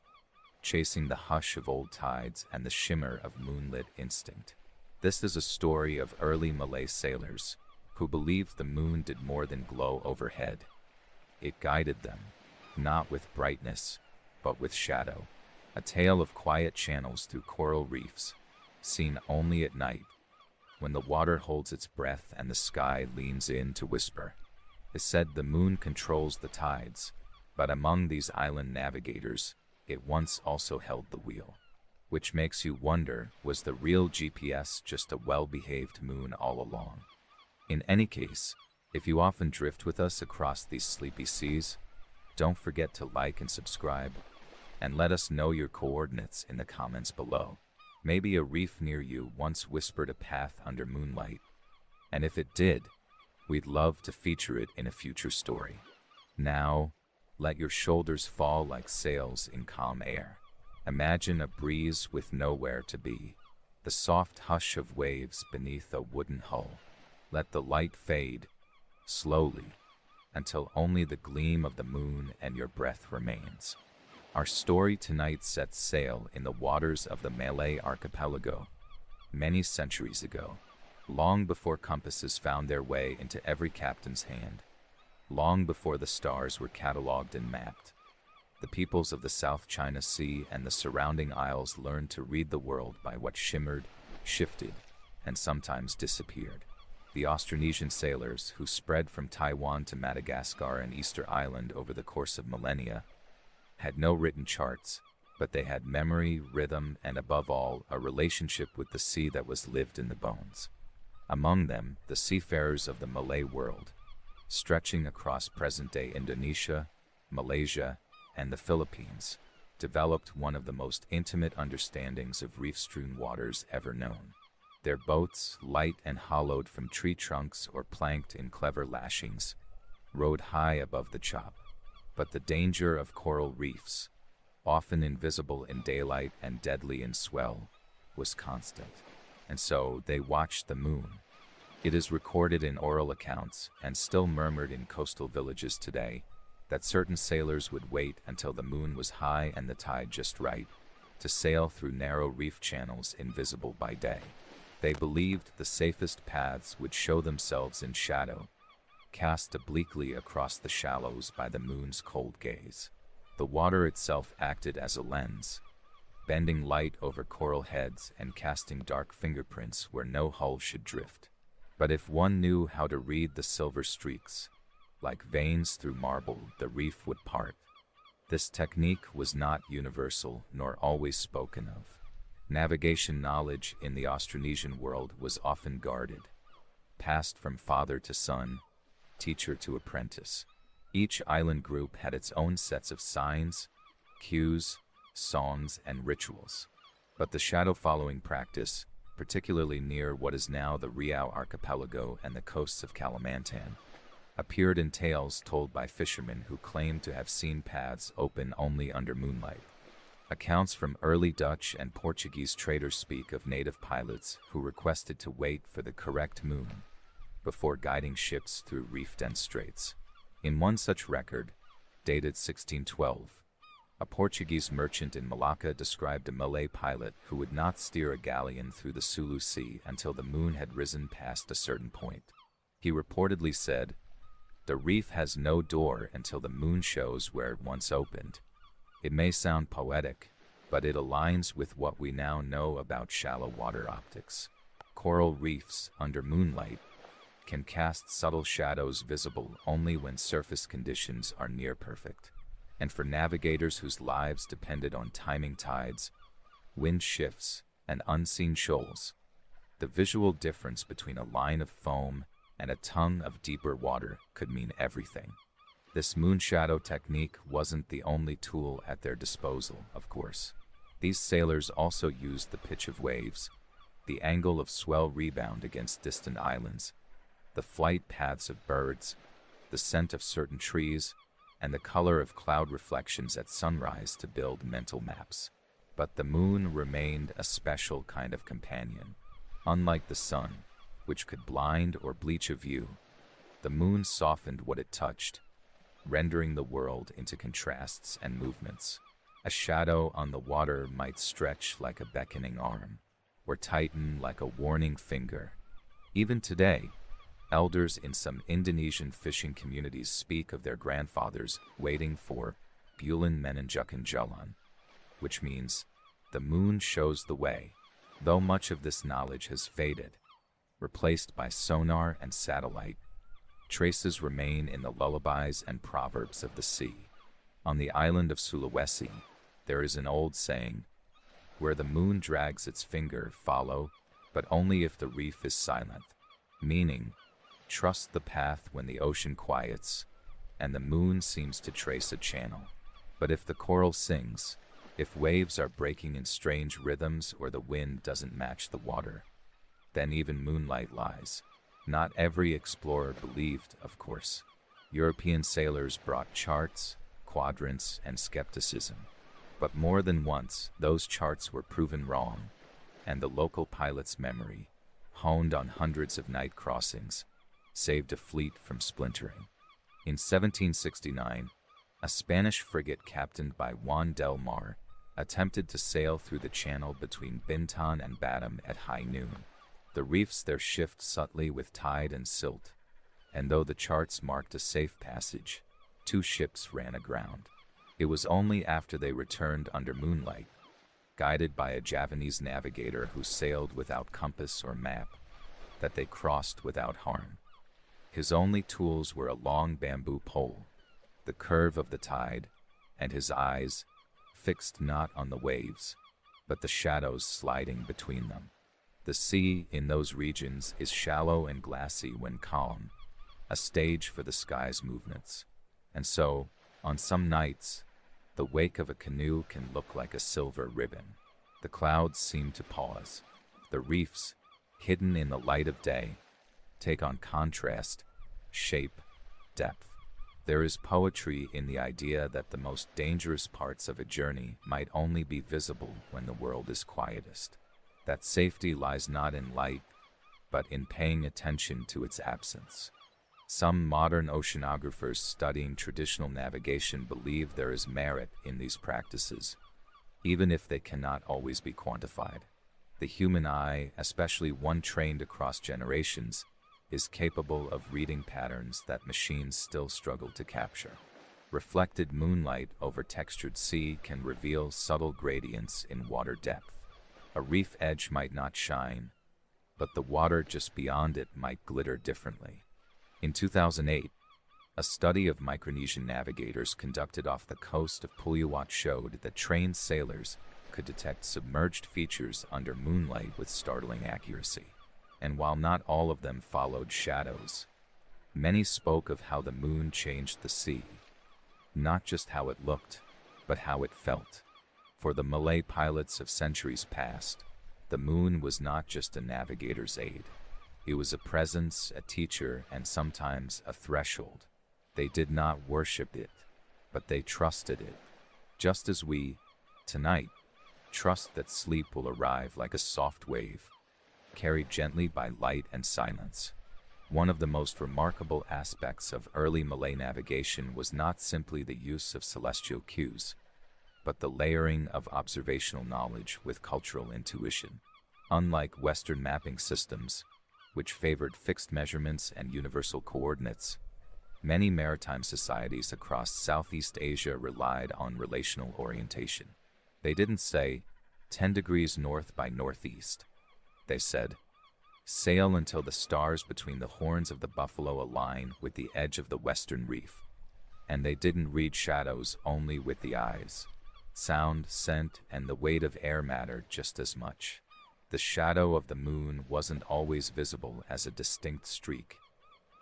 chasing the hush of old tides and the shimmer of moonlit instinct. This is a story of early Malay sailors who believed the moon did more than glow overhead. It guided them, not with brightness, but with shadow. A tale of quiet channels through coral reefs, seen only at night, when the water holds its breath and the sky leans in to whisper. It's said the moon controls the tides, but among these island navigators, it once also held the wheel. Which makes you wonder, was the real GPS just a well-behaved moon all along? In any case, if you often drift with us across these sleepy seas, don't forget to like and subscribe, and let us know your coordinates in the comments below. Maybe a reef near you once whispered a path under moonlight, and if it did, we'd love to feature it in a future story. Now, let your shoulders fall like sails in calm air. Imagine a breeze with nowhere to be, the soft hush of waves beneath a wooden hull. Let the light fade, slowly, until only the gleam of the moon and your breath remains. Our story tonight sets sail in the waters of the Malay archipelago, many centuries ago, long before compasses found their way into every captain's hand, long before the stars were catalogued and mapped. The peoples of the South China Sea and the surrounding isles learned to read the world by what shimmered, shifted, and sometimes disappeared. The Austronesian sailors, who spread from Taiwan to Madagascar and Easter Island over the course of millennia, had no written charts, but they had memory, rhythm, and above all, a relationship with the sea that was lived in the bones. Among them, the seafarers of the Malay world, stretching across present-day Indonesia, Malaysia, and the Philippines, developed one of the most intimate understandings of reef-strewn waters ever known. Their boats, light and hollowed from tree trunks or planked in clever lashings, rode high above the chop. But the danger of coral reefs, often invisible in daylight and deadly in swell, was constant. And so they watched the moon. It is recorded in oral accounts and still murmured in coastal villages today that certain sailors would wait until the moon was high and the tide just right to sail through narrow reef channels invisible by day. They believed the safest paths would show themselves in shadow, cast obliquely across the shallows by the moon's cold gaze. The water itself acted as a lens, bending light over coral heads and casting dark fingerprints where no hull should drift. But if one knew how to read the silver streaks, like veins through marble, the reef would part. This technique was not universal nor always spoken of. Navigation knowledge in the Austronesian world was often guarded, passed from father to son, teacher to apprentice. Each island group had its own sets of signs, cues, songs, and rituals. But the shadow-following practice, particularly near what is now the Riau archipelago and the coasts of Kalimantan, appeared in tales told by fishermen who claimed to have seen paths open only under moonlight. Accounts from early Dutch and Portuguese traders speak of native pilots who requested to wait for the correct moon before guiding ships through reef-dense straits. In one such record, dated 1612, a Portuguese merchant in Malacca described a Malay pilot who would not steer a galleon through the Sulu Sea until the moon had risen past a certain point. He reportedly said, "The reef has no door until the moon shows where it once opened." It may sound poetic, but it aligns with what we now know about shallow water optics. Coral reefs, under moonlight, can cast subtle shadows visible only when surface conditions are near perfect. And for navigators whose lives depended on timing tides, wind shifts, and unseen shoals, the visual difference between a line of foam and a tongue of deeper water could mean everything. This moonshadow technique wasn't the only tool at their disposal, of course. These sailors also used the pitch of waves, the angle of swell rebound against distant islands, the flight paths of birds, the scent of certain trees, and the color of cloud reflections at sunrise to build mental maps. But the moon remained a special kind of companion. Unlike the sun, which could blind or bleach a view, the moon softened what it touched, rendering the world into contrasts and movements. A shadow on the water might stretch like a beckoning arm, or tighten like a warning finger. Even today, elders in some Indonesian fishing communities speak of their grandfathers waiting for bulan menunjukkan jalan, which means the moon shows the way. Though much of this knowledge has faded, replaced by sonar and satellite, traces remain in the lullabies and proverbs of the sea. On the island of Sulawesi, there is an old saying, "Where the moon drags its finger, follow, but only if the reef is silent," meaning, trust the path when the ocean quiets, and the moon seems to trace a channel. But if the coral sings, if waves are breaking in strange rhythms or the wind doesn't match the water, then even moonlight lies. Not every explorer believed, of course. European sailors brought charts, quadrants, and skepticism. But more than once, those charts were proven wrong, and the local pilot's memory, honed on hundreds of night crossings, saved a fleet from splintering. In 1769, a Spanish frigate captained by Juan del Mar attempted to sail through the channel between Bintan and Batam at high noon. The reefs there shift subtly with tide and silt, and though the charts marked a safe passage, 2 ships ran aground. It was only after they returned under moonlight, guided by a Javanese navigator who sailed without compass or map, that they crossed without harm. His only tools were a long bamboo pole, the curve of the tide, and his eyes, fixed not on the waves, but the shadows sliding between them. The sea in those regions is shallow and glassy when calm, a stage for the sky's movements. And so, on some nights, the wake of a canoe can look like a silver ribbon. The clouds seem to pause. The reefs, hidden in the light of day, take on contrast, shape, depth. There is poetry in the idea that the most dangerous parts of a journey might only be visible when the world is quietest. That safety lies not in light, but in paying attention to its absence. Some modern oceanographers studying traditional navigation believe there is merit in these practices, even if they cannot always be quantified. The human eye, especially one trained across generations, is capable of reading patterns that machines still struggle to capture. Reflected moonlight over textured sea can reveal subtle gradients in water depth. A reef edge might not shine, but the water just beyond it might glitter differently. In 2008, a study of Micronesian navigators conducted off the coast of Puluwat showed that trained sailors could detect submerged features under moonlight with startling accuracy. And while not all of them followed shadows, many spoke of how the moon changed the sea. Not just how it looked, but how it felt. For the Malay pilots of centuries past, the moon was not just a navigator's aid. It was a presence, a teacher, and sometimes a threshold. They did not worship it, but they trusted it. Just as we, tonight, trust that sleep will arrive like a soft wave, carried gently by light and silence. One of the most remarkable aspects of early Malay navigation was not simply the use of celestial cues, but the layering of observational knowledge with cultural intuition. Unlike Western mapping systems, which favored fixed measurements and universal coordinates, many maritime societies across Southeast Asia relied on relational orientation. They didn't say, 10 degrees north by northeast. They said, sail until the stars between the horns of the buffalo align with the edge of the western reef. And they didn't read shadows only with the eyes. Sound, scent, and the weight of air mattered just as much. The shadow of the moon wasn't always visible as a distinct streak,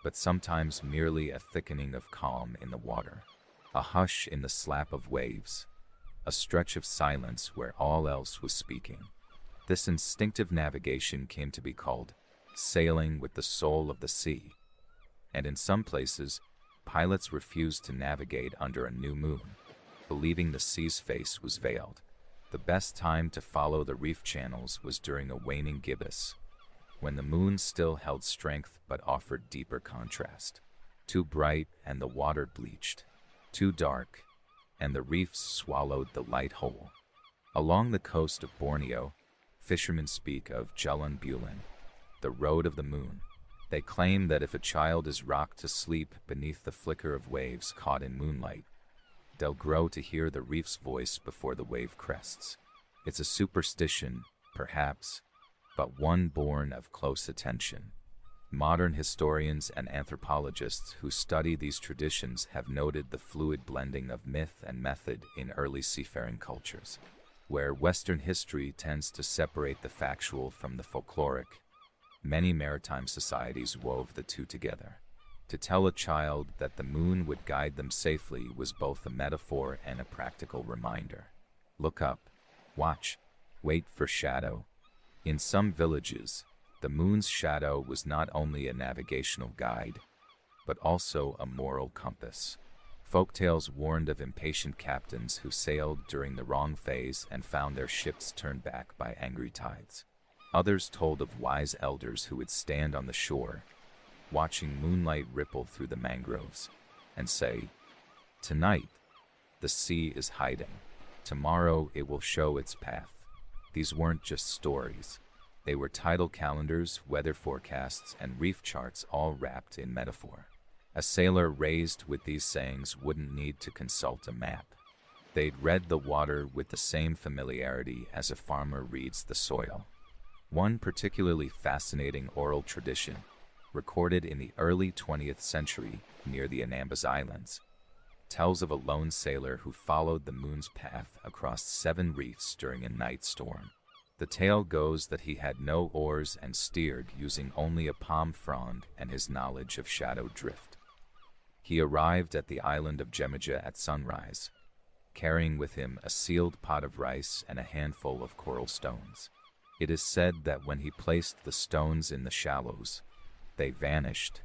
but sometimes merely a thickening of calm in the water, a hush in the slap of waves, a stretch of silence where all else was speaking. This instinctive navigation came to be called sailing with the soul of the sea, and in some places, pilots refused to navigate under a new moon, believing the sea's face was veiled. The best time to follow the reef channels was during a waning gibbous, when the moon still held strength but offered deeper contrast. Too bright and the water bleached, too dark, and the reefs swallowed the light whole. Along the coast of Borneo, fishermen speak of Jalan Bulan, the road of the moon. They claim that if a child is rocked to sleep beneath the flicker of waves caught in moonlight, they'll grow to hear the reef's voice before the wave crests. It's a superstition, perhaps, but one born of close attention. Modern historians and anthropologists who study these traditions have noted the fluid blending of myth and method in early seafaring cultures. Where Western history tends to separate the factual from the folkloric, many maritime societies wove the two together. To tell a child that the moon would guide them safely was both a metaphor and a practical reminder. Look up, watch, wait for shadow. In some villages, the moon's shadow was not only a navigational guide, but also a moral compass. Folktales warned of impatient captains who sailed during the wrong phase and found their ships turned back by angry tides. Others told of wise elders who would stand on the shore, watching moonlight ripple through the mangroves, and say, "Tonight, the sea is hiding. Tomorrow it will show its path." These weren't just stories. They were tidal calendars, weather forecasts, and reef charts, all wrapped in metaphor. A sailor raised with these sayings wouldn't need to consult a map. They'd read the water with the same familiarity as a farmer reads the soil. One particularly fascinating oral tradition, recorded in the early 20th century near the Anambas Islands, tells of a lone sailor who followed the moon's path across 7 reefs during a night storm. The tale goes that he had no oars and steered using only a palm frond and his knowledge of shadow drift. He arrived at the island of Georgia at sunrise, carrying with him a sealed pot of rice and a handful of coral stones. It is said that when he placed the stones in the shallows, they vanished,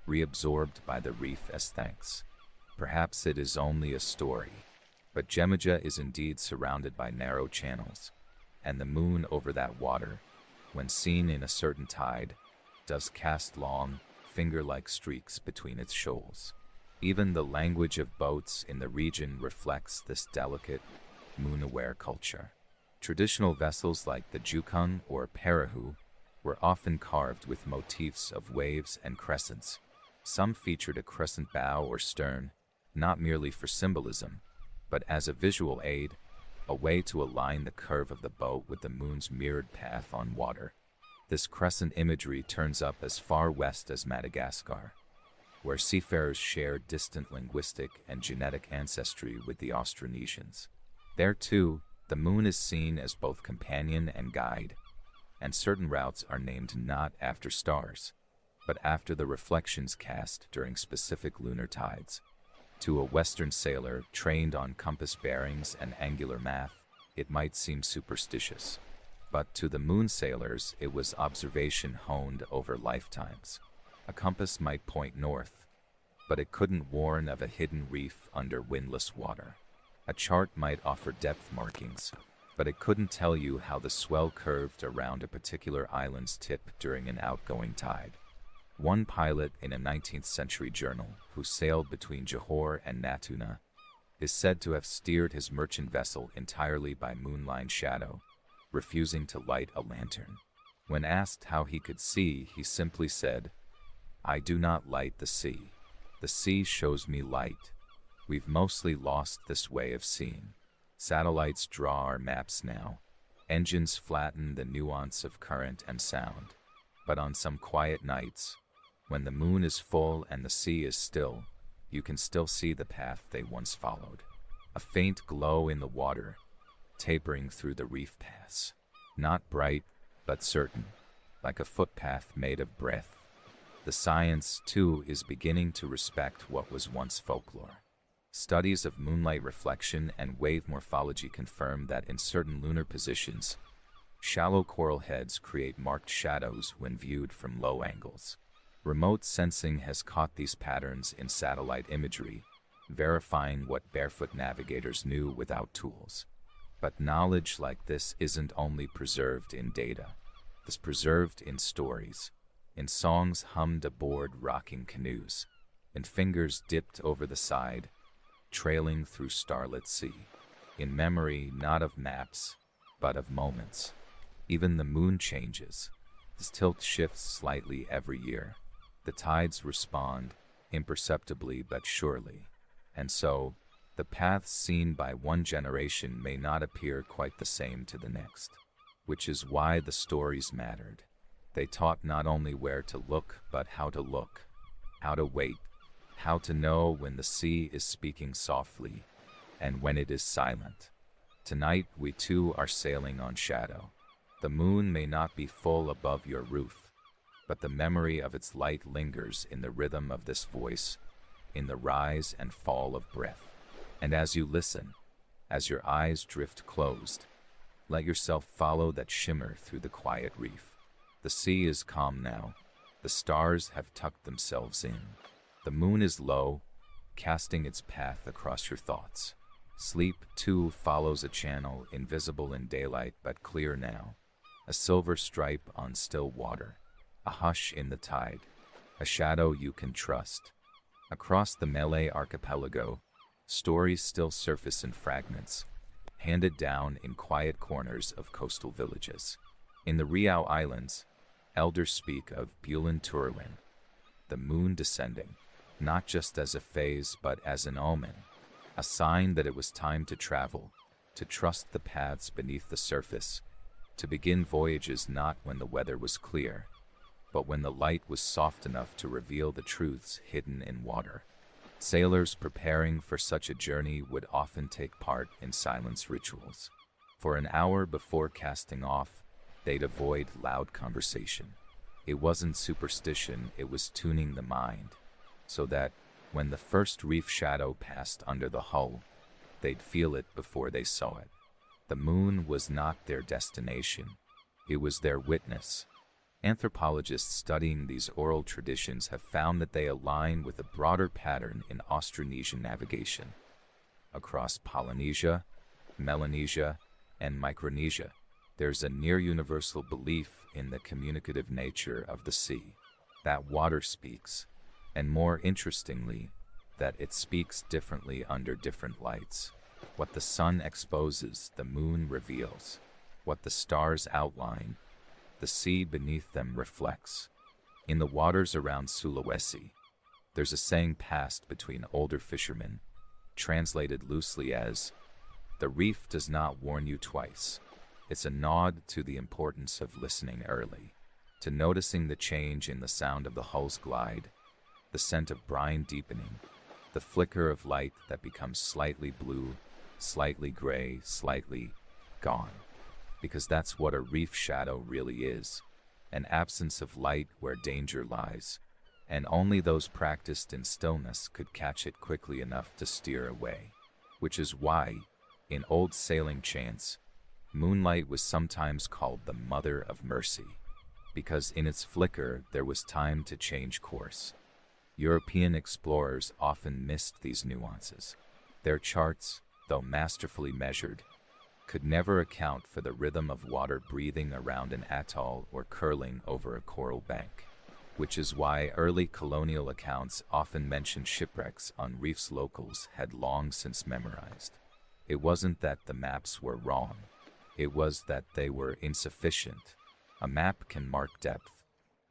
reabsorbed by the reef as thanks. Perhaps it is only a story, but Georgia is indeed surrounded by narrow channels, and the moon over that water, when seen in a certain tide, does cast long, finger-like streaks between its shoals. Even the language of boats in the region reflects this delicate, moon-aware culture. Traditional vessels like the jukung or parahu were often carved with motifs of waves and crescents. Some featured a crescent bow or stern, not merely for symbolism, but as a visual aid, a way to align the curve of the boat with the moon's mirrored path on water. This crescent imagery turns up as far west as Madagascar, where seafarers share distant linguistic and genetic ancestry with the Austronesians. There too, the moon is seen as both companion and guide, and certain routes are named not after stars, but after the reflections cast during specific lunar tides. To a Western sailor trained on compass bearings and angular math, it might seem superstitious. But to the moon sailors, it was observation honed over lifetimes. A compass might point north, but it couldn't warn of a hidden reef under windless water. A chart might offer depth markings, but it couldn't tell you how the swell curved around a particular island's tip during an outgoing tide. One pilot in a 19th century journal who sailed between Johor and Natuna is said to have steered his merchant vessel entirely by moonline shadow, refusing to light a lantern. When asked how he could see, he simply said, "I do not light the sea. The sea shows me light. We've mostly lost this way of seeing. Satellites draw our maps now. Engines flatten the nuance of current and sound. But on some quiet nights, when the moon is full and the sea is still, you can still see the path they once followed. A faint glow in the water, tapering through the reef paths. Not bright, but certain, like a footpath made of breath." The science, too, is beginning to respect what was once folklore. Studies of moonlight reflection and wave morphology confirm that in certain lunar positions, shallow coral heads create marked shadows when viewed from low angles. Remote sensing has caught these patterns in satellite imagery, verifying what barefoot navigators knew without tools. But knowledge like this isn't only preserved in data. It's preserved in stories, in songs hummed aboard rocking canoes, in fingers dipped over the side, trailing through starlit sea. In memory not of maps, but of moments. Even the moon changes. Its tilt shifts slightly every year. The tides respond, imperceptibly but surely. And so, the paths seen by one generation may not appear quite the same to the next. Which is why the stories mattered. They taught not only where to look, but how to look, how to wait, how to know when the sea is speaking softly, and when it is silent. Tonight we too are sailing on shadow. The moon may not be full above your roof, but the memory of its light lingers in the rhythm of this voice, in the rise and fall of breath. And as you listen, as your eyes drift closed, let yourself follow that shimmer through the quiet reef. The sea is calm now. The stars have tucked themselves in. The moon is low, casting its path across your thoughts. Sleep, too, follows a channel invisible in daylight but clear now. A silver stripe on still water, a hush in the tide, a shadow you can trust. Across the Malay archipelago, stories still surface in fragments, handed down in quiet corners of coastal villages. In the Riau Islands, elders speak of Bulan Turwan, the moon descending, not just as a phase but as an omen, a sign that it was time to travel, to trust the paths beneath the surface, to begin voyages not when the weather was clear, but when the light was soft enough to reveal the truths hidden in water. Sailors preparing for such a journey would often take part in silence rituals. For an hour before casting off, they'd avoid loud conversation. It wasn't superstition, it was tuning the mind, so that when the first reef shadow passed under the hull, they'd feel it before they saw it. The moon was not their destination, it was their witness. Anthropologists studying these oral traditions have found that they align with a broader pattern in Austronesian navigation. Across Polynesia, Melanesia, and Micronesia, there's a near-universal belief in the communicative nature of the sea, that water speaks, and more interestingly, that it speaks differently under different lights. What the sun exposes, the moon reveals. What the stars outline, the sea beneath them reflects. In the waters around Sulawesi, there's a saying passed between older fishermen, translated loosely as, "The reef does not warn you twice." It's a nod to the importance of listening early, to noticing the change in the sound of the hull's glide, the scent of brine deepening, the flicker of light that becomes slightly blue, slightly gray, slightly gone. Because that's what a reef shadow really is, an absence of light where danger lies, and only those practiced in stillness could catch it quickly enough to steer away. Which is why, in old sailing chants, moonlight was sometimes called the Mother of Mercy, because in its flicker there was time to change course. European explorers often missed these nuances. Their charts, though masterfully measured, could never account for the rhythm of water breathing around an atoll or curling over a coral bank. Which is why early colonial accounts often mention shipwrecks on reefs locals had long since memorized. It wasn't that the maps were wrong. It was that they were insufficient. A map can mark depth.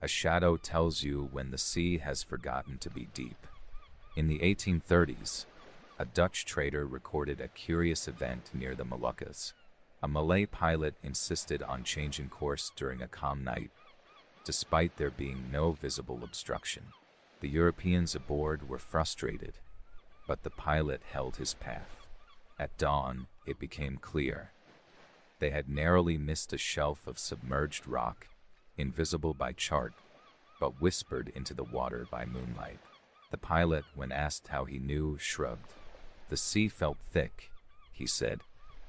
A shadow tells you when the sea has forgotten to be deep. In the 1830s, a Dutch trader recorded a curious event near the Moluccas. A Malay pilot insisted on changing course during a calm night, despite there being no visible obstruction. The Europeans aboard were frustrated, but the pilot held his path. At dawn, it became clear. They had narrowly missed a shelf of submerged rock, invisible by chart, but whispered into the water by moonlight. The pilot, when asked how he knew, shrugged. The sea felt thick, he said,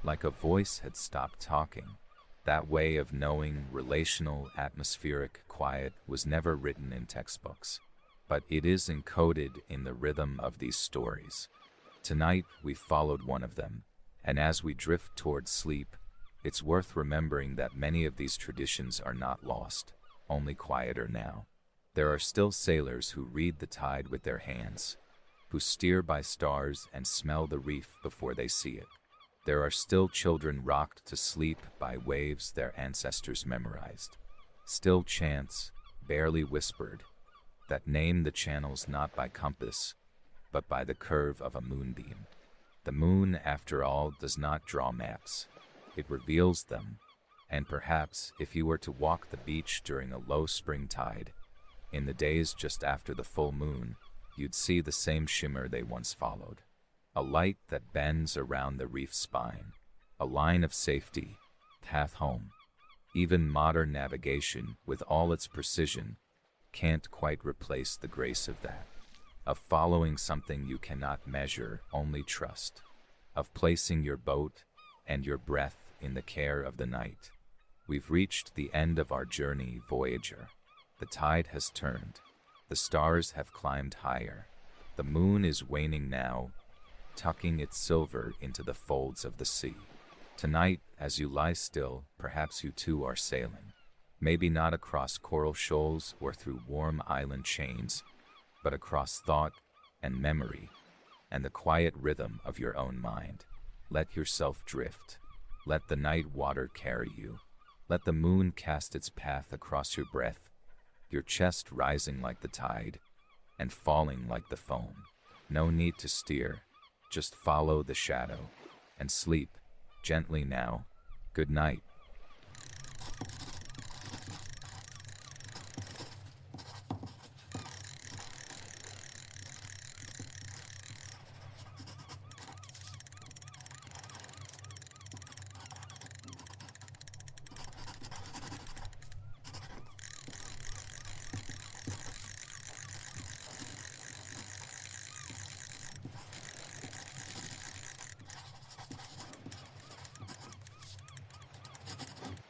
like a voice had stopped talking. That way of knowing, relational, atmospheric, quiet, was never written in textbooks, but it is encoded in the rhythm of these stories. Tonight, we followed one of them, and as we drift toward sleep, it's worth remembering that many of these traditions are not lost, only quieter now. There are still sailors who read the tide with their hands, who steer by stars and smell the reef before they see it. There are still children rocked to sleep by waves their ancestors memorized. Still chants, barely whispered, that name the channels not by compass, but by the curve of a moonbeam. The moon, after all, does not draw maps. It reveals them, and perhaps if you were to walk the beach during a low spring tide, in the days just after the full moon, you'd see the same shimmer they once followed. A light that bends around the reef's spine, a line of safety, path home. Even modern navigation, with all its precision, can't quite replace the grace of that. Of following something you cannot measure, only trust. Of placing your boat and your breath in the care of the night. We've reached the end of our journey, Voyager. The tide has turned. The stars have climbed higher. The moon is waning now, tucking its silver into the folds of the sea. Tonight, as you lie still, perhaps you too are sailing. Maybe not across coral shoals or through warm island chains, but across thought and memory and the quiet rhythm of your own mind. Let yourself drift. Let the night water carry you. Let the moon cast its path across your breath, your chest rising like the tide and falling like the foam. No need to steer, just follow the shadow and sleep gently now. Good night.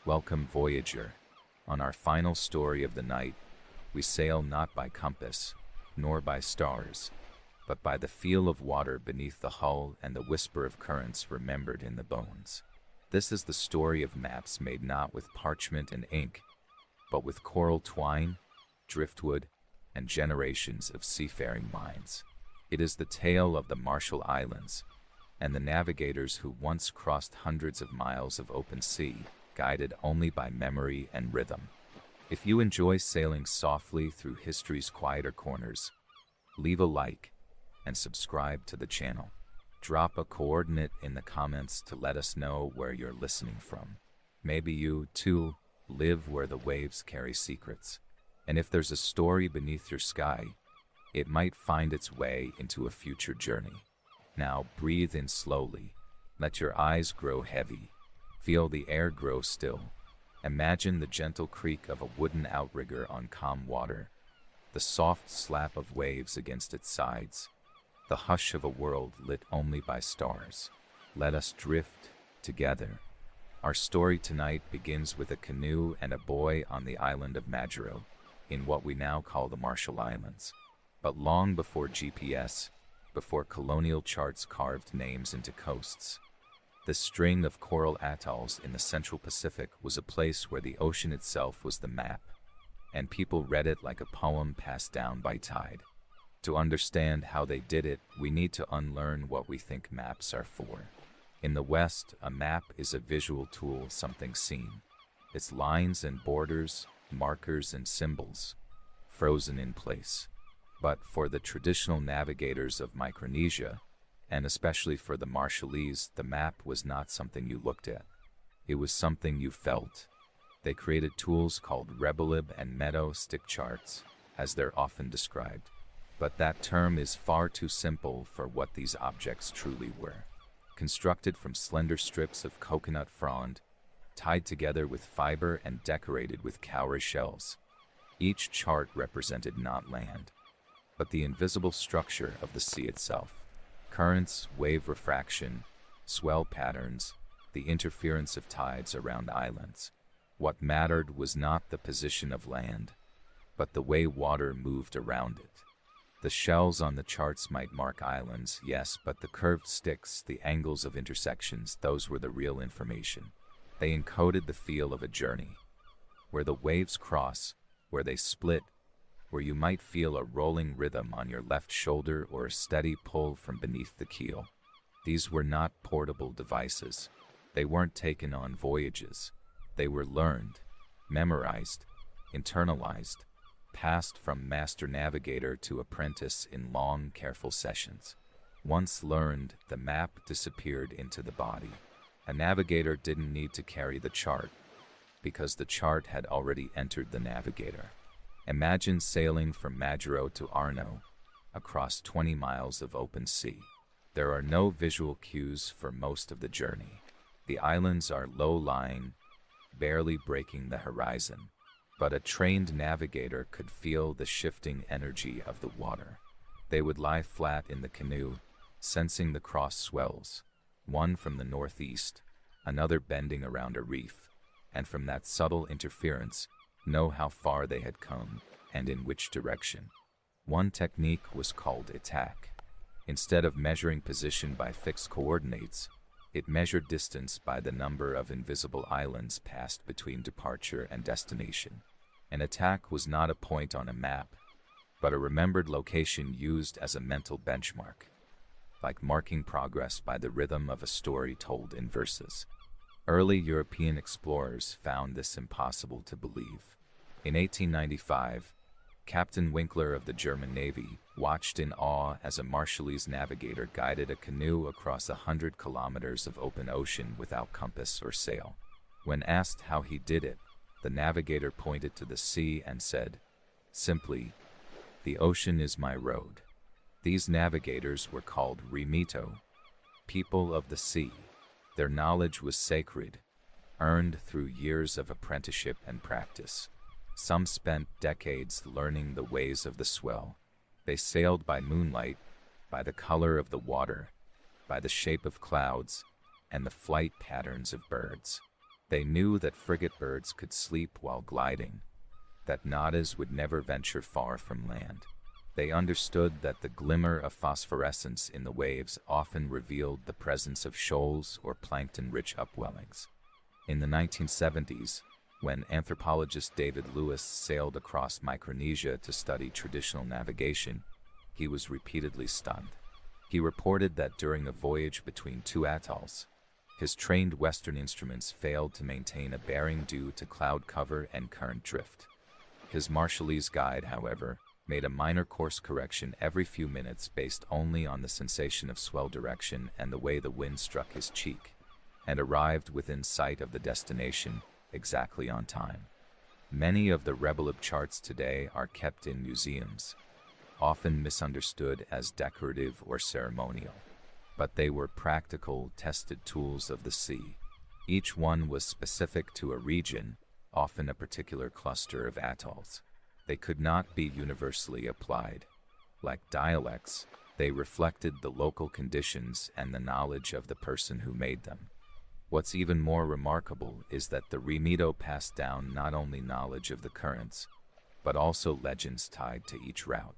Welcome, Voyager. On our final story of the night, we sail not by compass, nor by stars, but by the feel of water beneath the hull and the whisper of currents remembered in the bones. This is the story of maps made not with parchment and ink, but with coral twine, driftwood, and generations of seafaring minds. It is the tale of the Marshall Islands, and the navigators who once crossed hundreds of miles of open sea, guided only by memory and rhythm. If you enjoy sailing softly through history's quieter corners, leave a like and subscribe to the channel. Drop a coordinate in the comments to let us know where you're listening from. Maybe you, too, live where the waves carry secrets. And if there's a story beneath your sky, it might find its way into a future journey. Now breathe in slowly. Let your eyes grow heavy. Feel the air grow still. Imagine the gentle creak of a wooden outrigger on calm water, the soft slap of waves against its sides, the hush of a world lit only by stars. Let us drift together. Our story tonight begins with a canoe and a boy on the island of Majuro, in what we now call the Marshall Islands. But long before GPS, before colonial charts carved names into coasts, this string of coral atolls in the Central Pacific was a place where the ocean itself was the map, and people read it like a poem passed down by tide. To understand how they did it, we need to unlearn what we think maps are for. In the West, a map is a visual tool, something seen. Its lines and borders, markers and symbols, frozen in place. But for the traditional navigators of Micronesia, and especially for the Marshallese, the map was not something you looked at. It was something you felt. They created tools called Rebelib and Meadow stick charts, as they're often described. But that term is far too simple for what these objects truly were. Constructed from slender strips of coconut frond, tied together with fiber and decorated with cowrie shells. Each chart represented not land, but the invisible structure of the sea itself. Currents, wave refraction, swell patterns, the interference of tides around islands. What mattered was not the position of land, but the way water moved around it. The shells on the charts might mark islands, yes, but the curved sticks, the angles of intersections, those were the real information. They encoded the feel of a journey, where the waves cross, where they split, where you might feel a rolling rhythm on your left shoulder or a steady pull from beneath the keel. These were not portable devices. They weren't taken on voyages. They were learned, memorized, internalized, passed from master navigator to apprentice in long, careful sessions. Once learned, the map disappeared into the body. A navigator didn't need to carry the chart, because the chart had already entered the navigator. Imagine sailing from Majuro to Arno, across 20 miles of open sea. There are no visual cues for most of the journey. The islands are low-lying, barely breaking the horizon, but a trained navigator could feel the shifting energy of the water. They would lie flat in the canoe, sensing the cross swells, one from the northeast, another bending around a reef, and from that subtle interference, know how far they had come and in which direction. One technique was called attack. Instead of measuring position by fixed coordinates, it measured distance by the number of invisible islands passed between departure and destination. An attack was not a point on a map, but a remembered location used as a mental benchmark, like marking progress by the rhythm of a story told in verses. Early European explorers found this impossible to believe. In 1895, Captain Winkler of the German Navy watched in awe as a Marshallese navigator guided a canoe across 100 kilometers of open ocean without compass or sail. When asked how he did it, the navigator pointed to the sea and said, simply, "The ocean is my road." These navigators were called remito, people of the sea. Their knowledge was sacred, earned through years of apprenticeship and practice. Some spent decades learning the ways of the swell. They sailed by moonlight, by the color of the water, by the shape of clouds, and the flight patterns of birds. They knew that frigate birds could sleep while gliding, that nadas would never venture far from land. They understood that the glimmer of phosphorescence in the waves often revealed the presence of shoals or plankton-rich upwellings. In the 1970s, when anthropologist David Lewis sailed across Micronesia to study traditional navigation, he was repeatedly stunned. He reported that during a voyage between two atolls, his trained Western instruments failed to maintain a bearing due to cloud cover and current drift. His Marshallese guide, however, made a minor course correction every few minutes based only on the sensation of swell direction and the way the wind struck his cheek, and arrived within sight of the destination exactly on time. Many of the Rebelib charts today are kept in museums, often misunderstood as decorative or ceremonial, but they were practical, tested tools of the sea. Each one was specific to a region, often a particular cluster of atolls. They could not be universally applied. Like dialects, they reflected the local conditions and the knowledge of the person who made them. What's even more remarkable is that the remito passed down not only knowledge of the currents, but also legends tied to each route.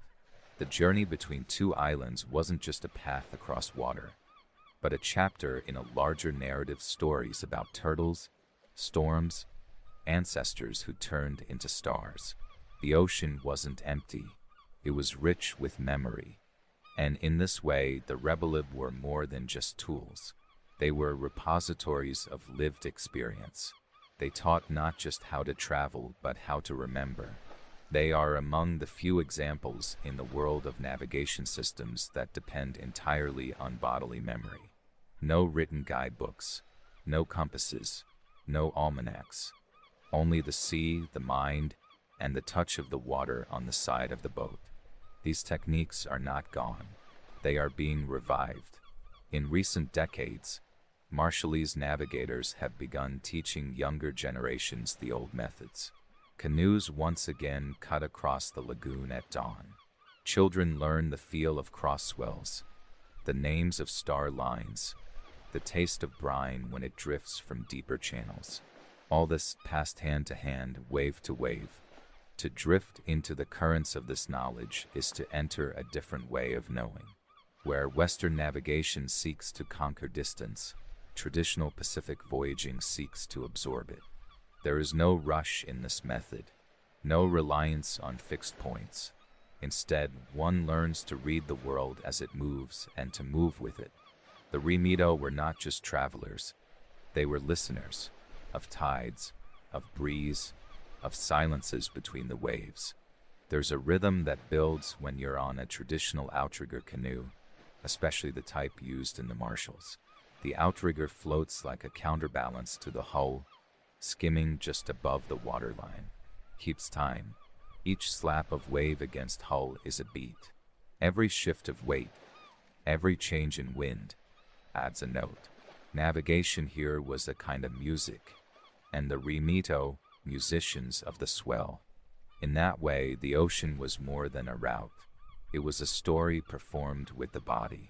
The journey between two islands wasn't just a path across water, but a chapter in a larger narrative, stories about turtles, storms, ancestors who turned into stars. The ocean wasn't empty, it was rich with memory. And in this way, the Rebelib were more than just tools. They were repositories of lived experience. They taught not just how to travel, but how to remember. They are among the few examples in the world of navigation systems that depend entirely on bodily memory. No written guidebooks, no compasses, no almanacs. Only the sea, the mind, and the touch of the water on the side of the boat. These techniques are not gone. They are being revived. In recent decades, Marshallese navigators have begun teaching younger generations the old methods. Canoes once again cut across the lagoon at dawn. Children learn the feel of cross swells, the names of star lines, the taste of brine when it drifts from deeper channels. All this passed hand to hand, wave to wave. To drift into the currents of this knowledge is to enter a different way of knowing. Where Western navigation seeks to conquer distance, traditional Pacific voyaging seeks to absorb it. There is no rush in this method, No reliance on fixed points. Instead, one learns to read the world as it moves and to move with it. The Remito were not just travelers, they were listeners of tides, of breeze, of silences between the waves. There's a rhythm that builds when you're on a traditional outrigger canoe, especially the type used in the Marshalls. The outrigger floats like a counterbalance to the hull, skimming just above the waterline. Keeps time. Each slap of wave against hull is a beat. Every shift of weight, every change in wind, adds a note. Navigation here was a kind of music, and the Remito, musicians of the swell. In that way, the ocean was more than a route. It was a story performed with the body.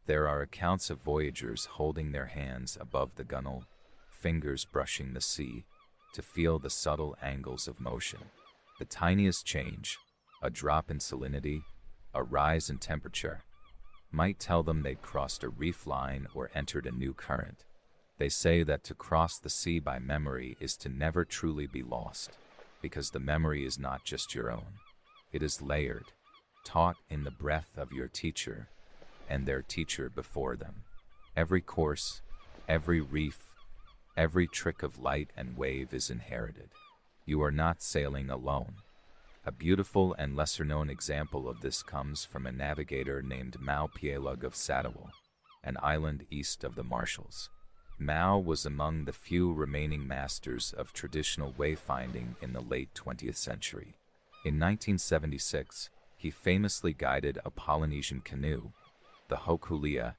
There are accounts of voyagers holding their hands above the gunwale, fingers brushing the sea, to feel the subtle angles of motion. The tiniest change, a drop in salinity, a rise in temperature, might tell them they'd crossed a reef line or entered a new current. They say that to cross the sea by memory is to never truly be lost, because the memory is not just your own. It is layered, taught in the breath of your teacher and their teacher before them. Every course, every reef, every trick of light and wave is inherited. You are not sailing alone. A beautiful and lesser-known example of this comes from a navigator named Mao Pielug of Seagulls, an island east of the Marshalls. Mao was among the few remaining masters of traditional wayfinding in the late 20th century. In 1976, he famously guided a Polynesian canoe, the Hokulia,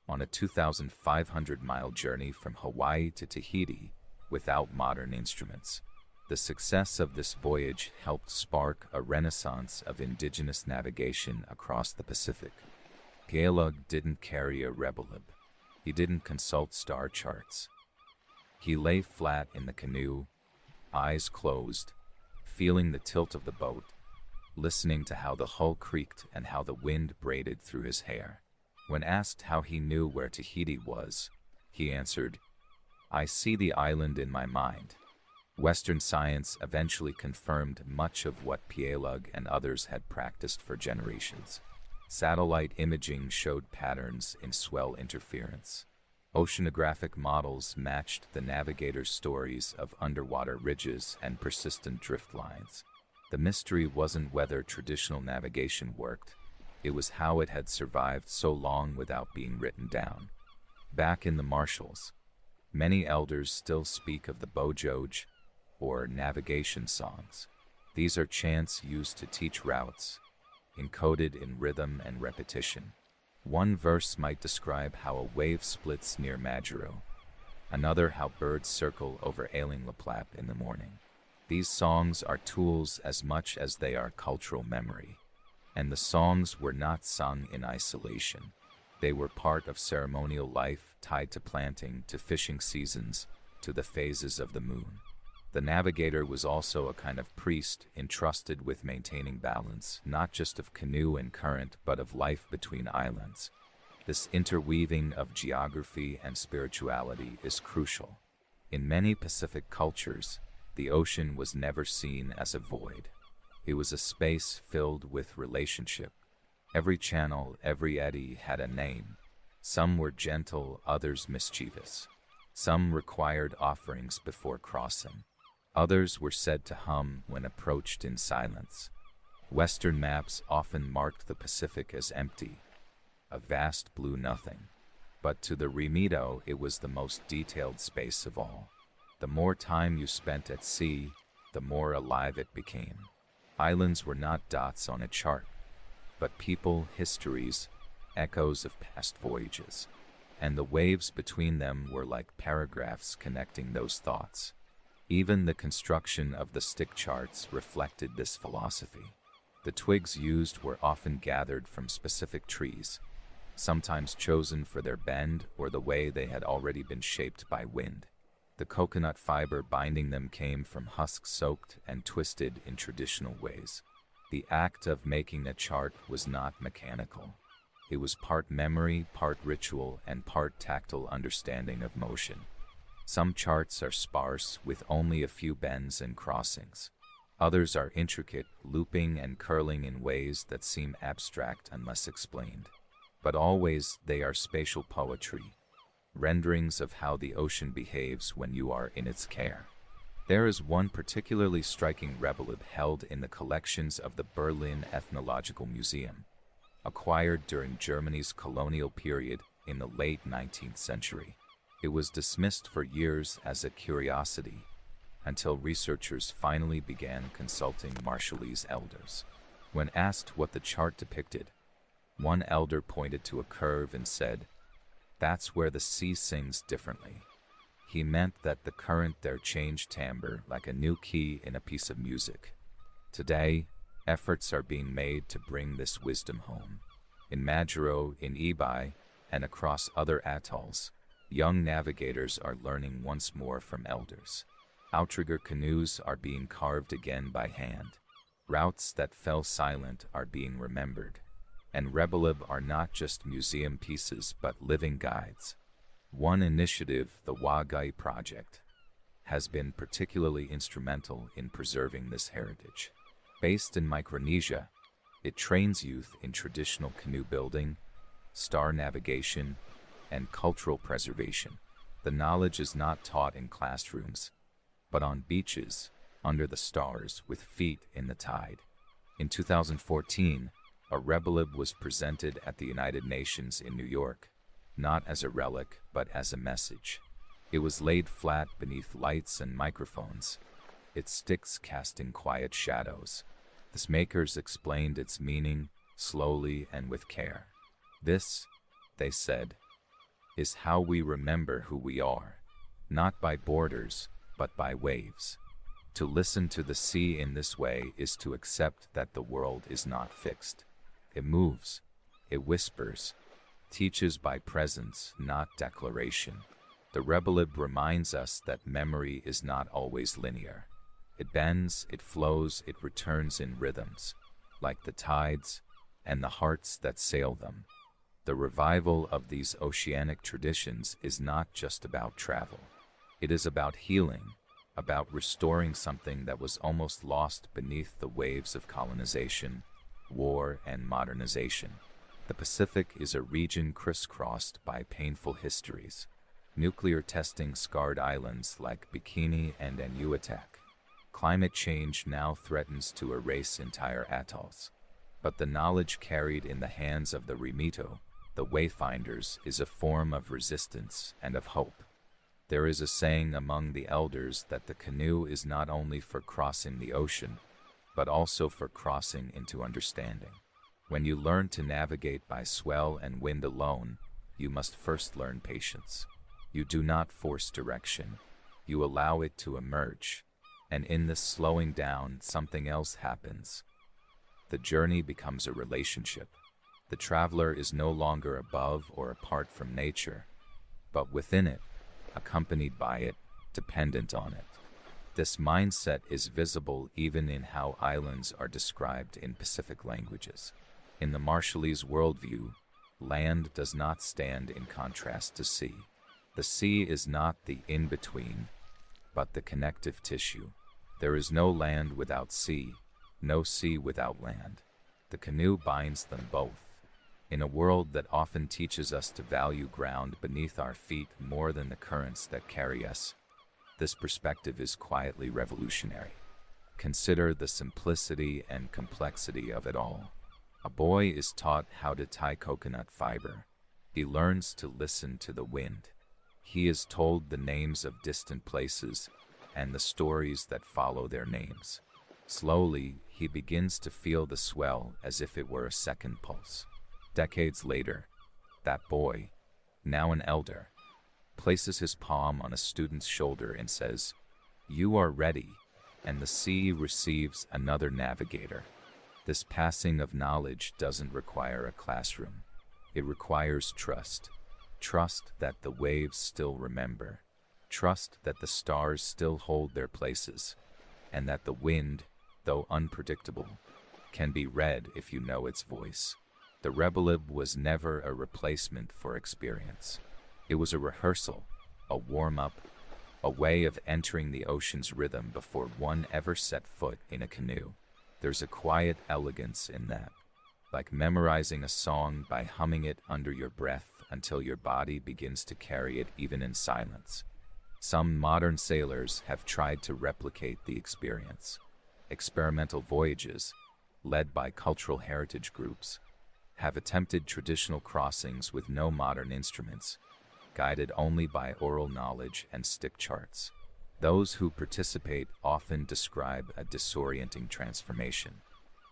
on a 2,500-mile journey from Hawaii to Tahiti without modern instruments. The success of this voyage helped spark a renaissance of indigenous navigation across the Pacific. Pielug didn't carry a rebelib. He didn't consult star charts. He lay flat in the canoe, eyes closed, feeling the tilt of the boat, listening to how the hull creaked and how the wind braided through his hair. When asked how he knew where Tahiti was, he answered, "I see the island in my mind." Western science eventually confirmed much of what Pielug and others had practiced for generations. Satellite imaging showed patterns in swell interference. Oceanographic models matched the navigator's stories of underwater ridges and persistent drift lines. The mystery wasn't whether traditional navigation worked, it was how it had survived so long without being written down. Back in the Marshalls, many elders still speak of the Bojoj, or navigation songs. These are chants used to teach routes, encoded in rhythm and repetition. One verse might describe how a wave splits near Majuro, another how birds circle over Ailing Laplap in the morning. These songs are tools as much as they are cultural memory, and the songs were not sung in isolation. They were part of ceremonial life tied to planting, to fishing seasons, to the phases of the moon. The navigator was also a kind of priest entrusted with maintaining balance, not just of canoe and current, but of life between islands. This interweaving of geography and spirituality is crucial. In many Pacific cultures, the ocean was never seen as a void. It was a space filled with relationship. Every channel, every eddy had a name. Some were gentle, others mischievous. Some required offerings before crossing. Others were said to hum when approached in silence. Western maps often marked the Pacific as empty, a vast blue nothing. But to the Remito, it was the most detailed space of all. The more time you spent at sea, the more alive it became. Islands were not dots on a chart, but people, histories, echoes of past voyages. And the waves between them were like paragraphs connecting those thoughts. Even the construction of the stick charts reflected this philosophy. The twigs used were often gathered from specific trees, sometimes chosen for their bend or the way they had already been shaped by wind. The coconut fiber binding them came from husks soaked and twisted in traditional ways. The act of making a chart was not mechanical. It was part memory, part ritual, and part tactile understanding of motion. Some charts are sparse with only a few bends and crossings. Others are intricate, looping and curling in ways that seem abstract unless explained. But always they are spatial poetry, renderings of how the ocean behaves when you are in its care. There is one particularly striking rebelib held in the collections of the Berlin Ethnological Museum, acquired during Germany's colonial period in the late 19th century. It was dismissed for years as a curiosity, until researchers finally began consulting Marshallese elders. When asked what the chart depicted, one elder pointed to a curve and said, "That's where the sea sings differently." He meant that the current there changed timbre like a new key in a piece of music. Today, efforts are being made to bring this wisdom home. In Majuro, in Ibai, and across other atolls, young navigators are learning once more from elders. Outrigger canoes are being carved again by hand. Routes that fell silent are being remembered. And rebelib are not just museum pieces but living guides. One initiative, the Wagai Project, has been particularly instrumental in preserving this heritage. Based in Micronesia, it trains youth in traditional canoe building, star navigation, and cultural preservation. The knowledge is not taught in classrooms, but on beaches, under the stars, with feet in the tide. In 2014, a rebelib was presented at the United Nations in New York, not as a relic, but as a message. It was laid flat beneath lights and microphones, its sticks casting quiet shadows. The makers explained its meaning, slowly and with care. "This," they said, "is how we remember who we are, not by borders, but by waves. To listen to the sea in this way is to accept that the world is not fixed. It moves, it whispers, teaches by presence, not declaration." The rebelib reminds us that memory is not always linear. It bends, it flows, it returns in rhythms, like the tides and the hearts that sail them. The revival of these oceanic traditions is not just about travel. It is about healing, about restoring something that was almost lost beneath the waves of colonization, war, and modernization. The Pacific is a region crisscrossed by painful histories. Nuclear testing scarred islands like Bikini and Enuitak. Climate change now threatens to erase entire atolls. But the knowledge carried in the hands of the Remito, the wayfinders, is a form of resistance and of hope. There is a saying among the elders that the canoe is not only for crossing the ocean, but also for crossing into understanding. When you learn to navigate by swell and wind alone, you must first learn patience. You do not force direction. You allow it to emerge. And in this slowing down, something else happens. The journey becomes a relationship. The traveler is no longer above or apart from nature, but within it, accompanied by it, dependent on it. This mindset is visible even in how islands are described in Pacific languages. In the Marshallese worldview, land does not stand in contrast to sea. The sea is not the in-between, but the connective tissue. There is no land without sea, no sea without land. The canoe binds them both. In a world that often teaches us to value ground beneath our feet more than the currents that carry us, this perspective is quietly revolutionary. Consider the simplicity and complexity of it all. A boy is taught how to tie coconut fiber. He learns to listen to the wind. He is told the names of distant places and the stories that follow their names. Slowly, he begins to feel the swell as if it were a second pulse. Decades later, that boy, now an elder, places his palm on a student's shoulder and says, "You are ready," and the sea receives another navigator. This passing of knowledge doesn't require a classroom. It requires trust. Trust that the waves still remember. Trust that the stars still hold their places, and that the wind, though unpredictable, can be read if you know its voice. The rebelib was never a replacement for experience. It was a rehearsal, a warm-up, a way of entering the ocean's rhythm before one ever set foot in a canoe. There's a quiet elegance in that, like memorizing a song by humming it under your breath until your body begins to carry it even in silence. Some modern sailors have tried to replicate the experience. Experimental voyages, led by cultural heritage groups, have attempted traditional crossings with no modern instruments, guided only by oral knowledge and stick charts. Those who participate often describe a disorienting transformation.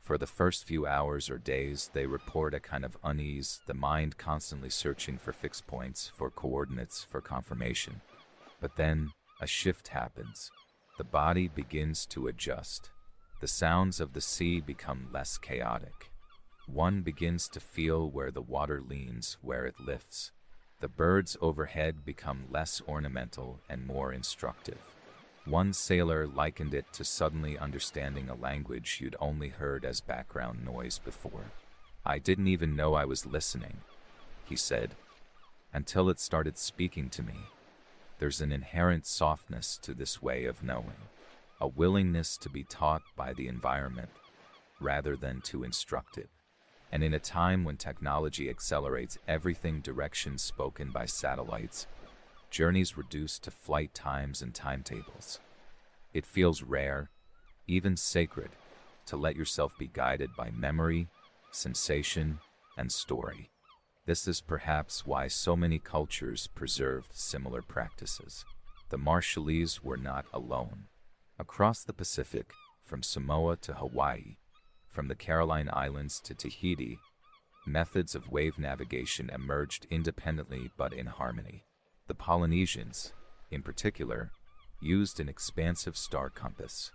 For the first few hours or days, they report a kind of unease, the mind constantly searching for fixed points, for coordinates, for confirmation. But then, a shift happens. The body begins to adjust. The sounds of the sea become less chaotic. One begins to feel where the water leans, where it lifts. The birds overhead become less ornamental and more instructive. One sailor likened it to suddenly understanding a language you'd only heard as background noise before. "I didn't even know I was listening," he said, "until it started speaking to me." There's an inherent softness to this way of knowing, a willingness to be taught by the environment rather than to instruct it. And in a time when technology accelerates everything, directions spoken by satellites, journeys reduced to flight times and timetables, it feels rare, even sacred, to let yourself be guided by memory, sensation, and story. This is perhaps why so many cultures preserved similar practices. The Marshallese were not alone. Across the Pacific, from Samoa to Hawaii, from the Caroline Islands to Tahiti, methods of wave navigation emerged independently but in harmony. The Polynesians, in particular, used an expansive star compass,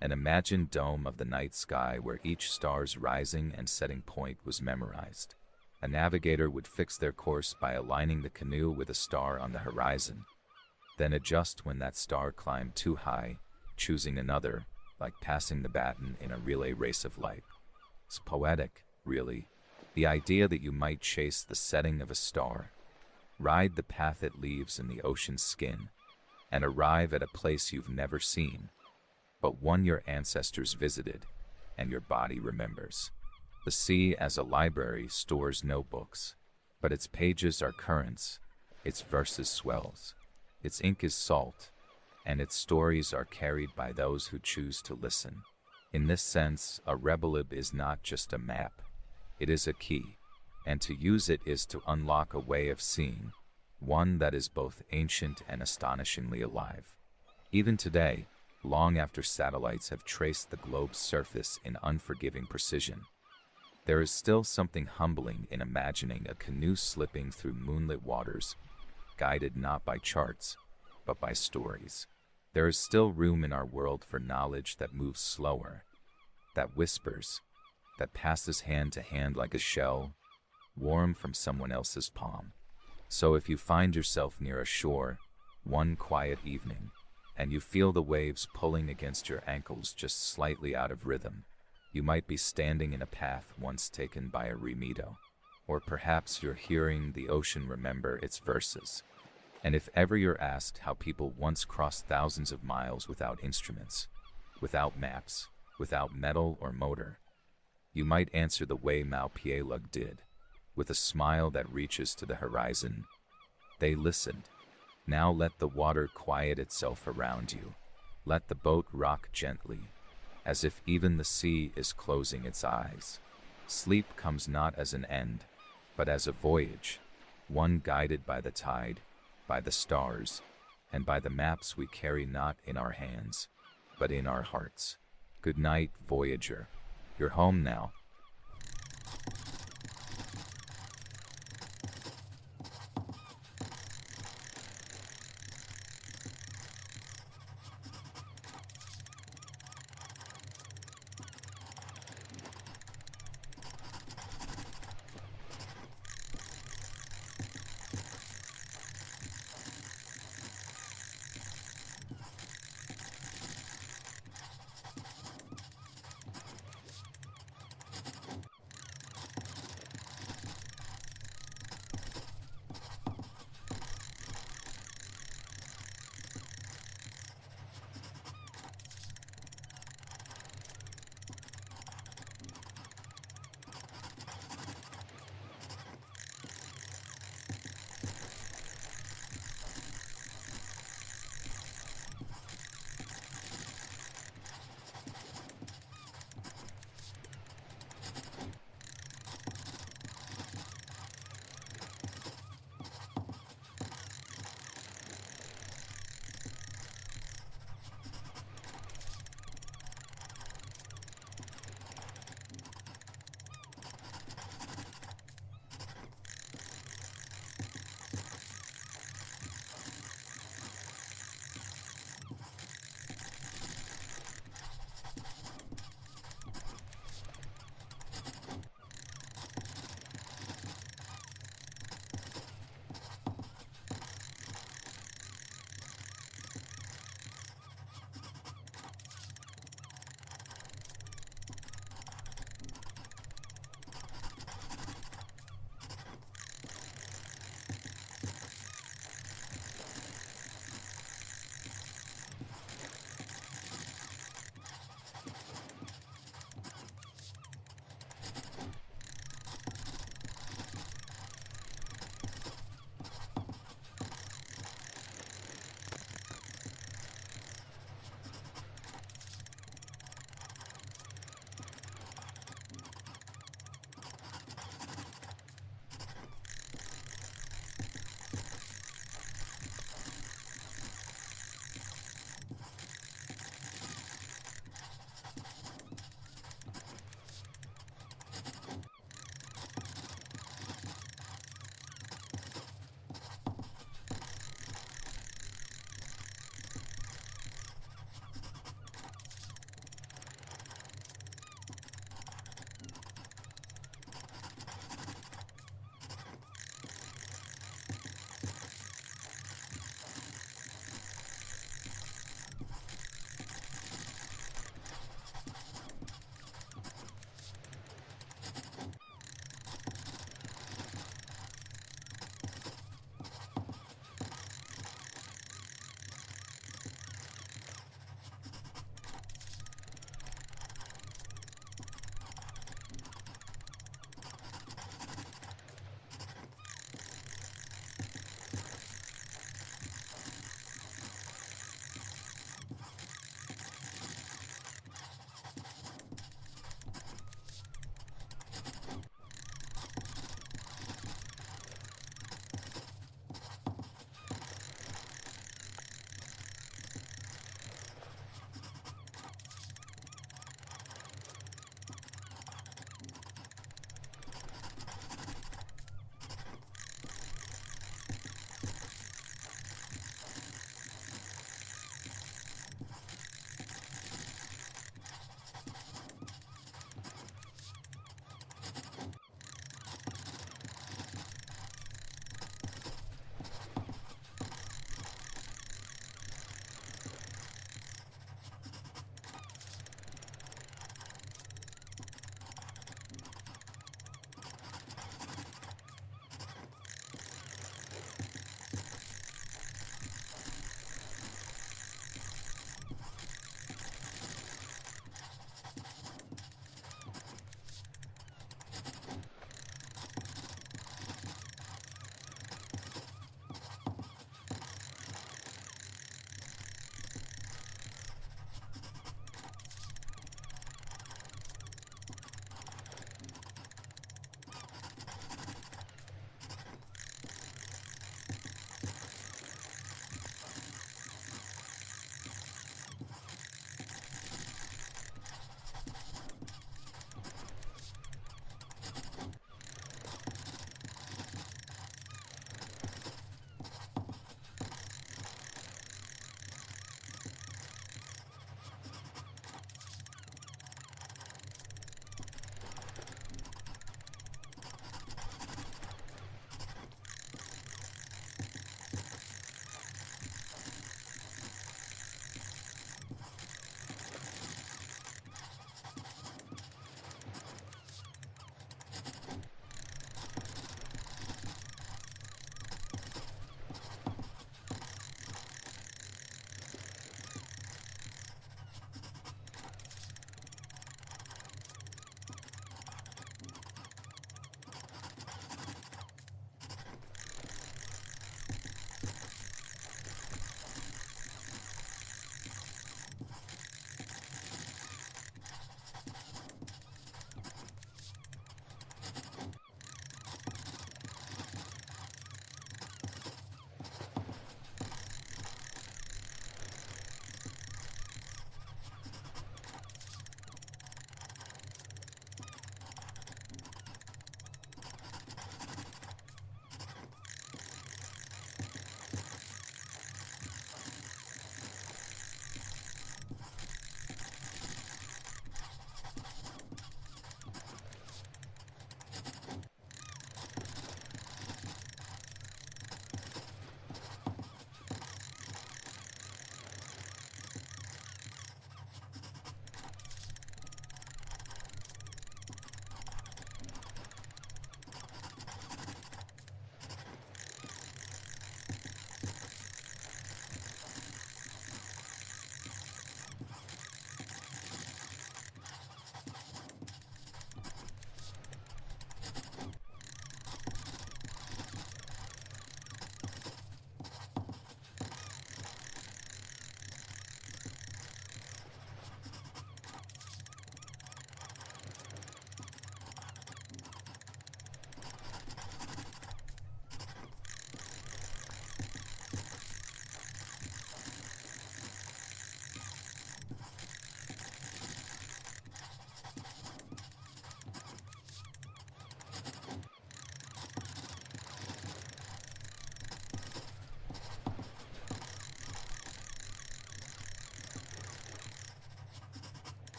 an imagined dome of the night sky where each star's rising and setting point was memorized. A navigator would fix their course by aligning the canoe with a star on the horizon, then adjust when that star climbed too high, choosing another, like passing the baton in a relay race of light. It's poetic, really. The idea that you might chase the setting of a star, ride the path it leaves in the ocean's skin, and arrive at a place you've never seen, but one your ancestors visited and your body remembers. The sea as a library stores no books, but its pages are currents, its verses swells, its ink is salt, and its stories are carried by those who choose to listen. In this sense, a rebelib is not just a map, it is a key, and to use it is to unlock a way of seeing, one that is both ancient and astonishingly alive. Even today, long after satellites have traced the globe's surface in unforgiving precision, there is still something humbling in imagining a canoe slipping through moonlit waters, guided not by charts, but by stories. There is still room in our world for knowledge that moves slower, that whispers, that passes hand to hand like a shell, warm from someone else's palm. So if you find yourself near a shore, one quiet evening, and you feel the waves pulling against your ankles just slightly out of rhythm, you might be standing in a path once taken by a remedo, or perhaps you're hearing the ocean remember its verses. And if ever you're asked how people once crossed thousands of miles without instruments, without maps, without metal or motor, you might answer the way Maupielug did, with a smile that reaches to the horizon. They listened. Now let the water quiet itself around you. Let the boat rock gently, as if even the sea is closing its eyes. Sleep comes not as an end, but as a voyage, one guided by the tide, by the stars, and by the maps we carry not in our hands, but in our hearts. Good night, voyager. You're home now.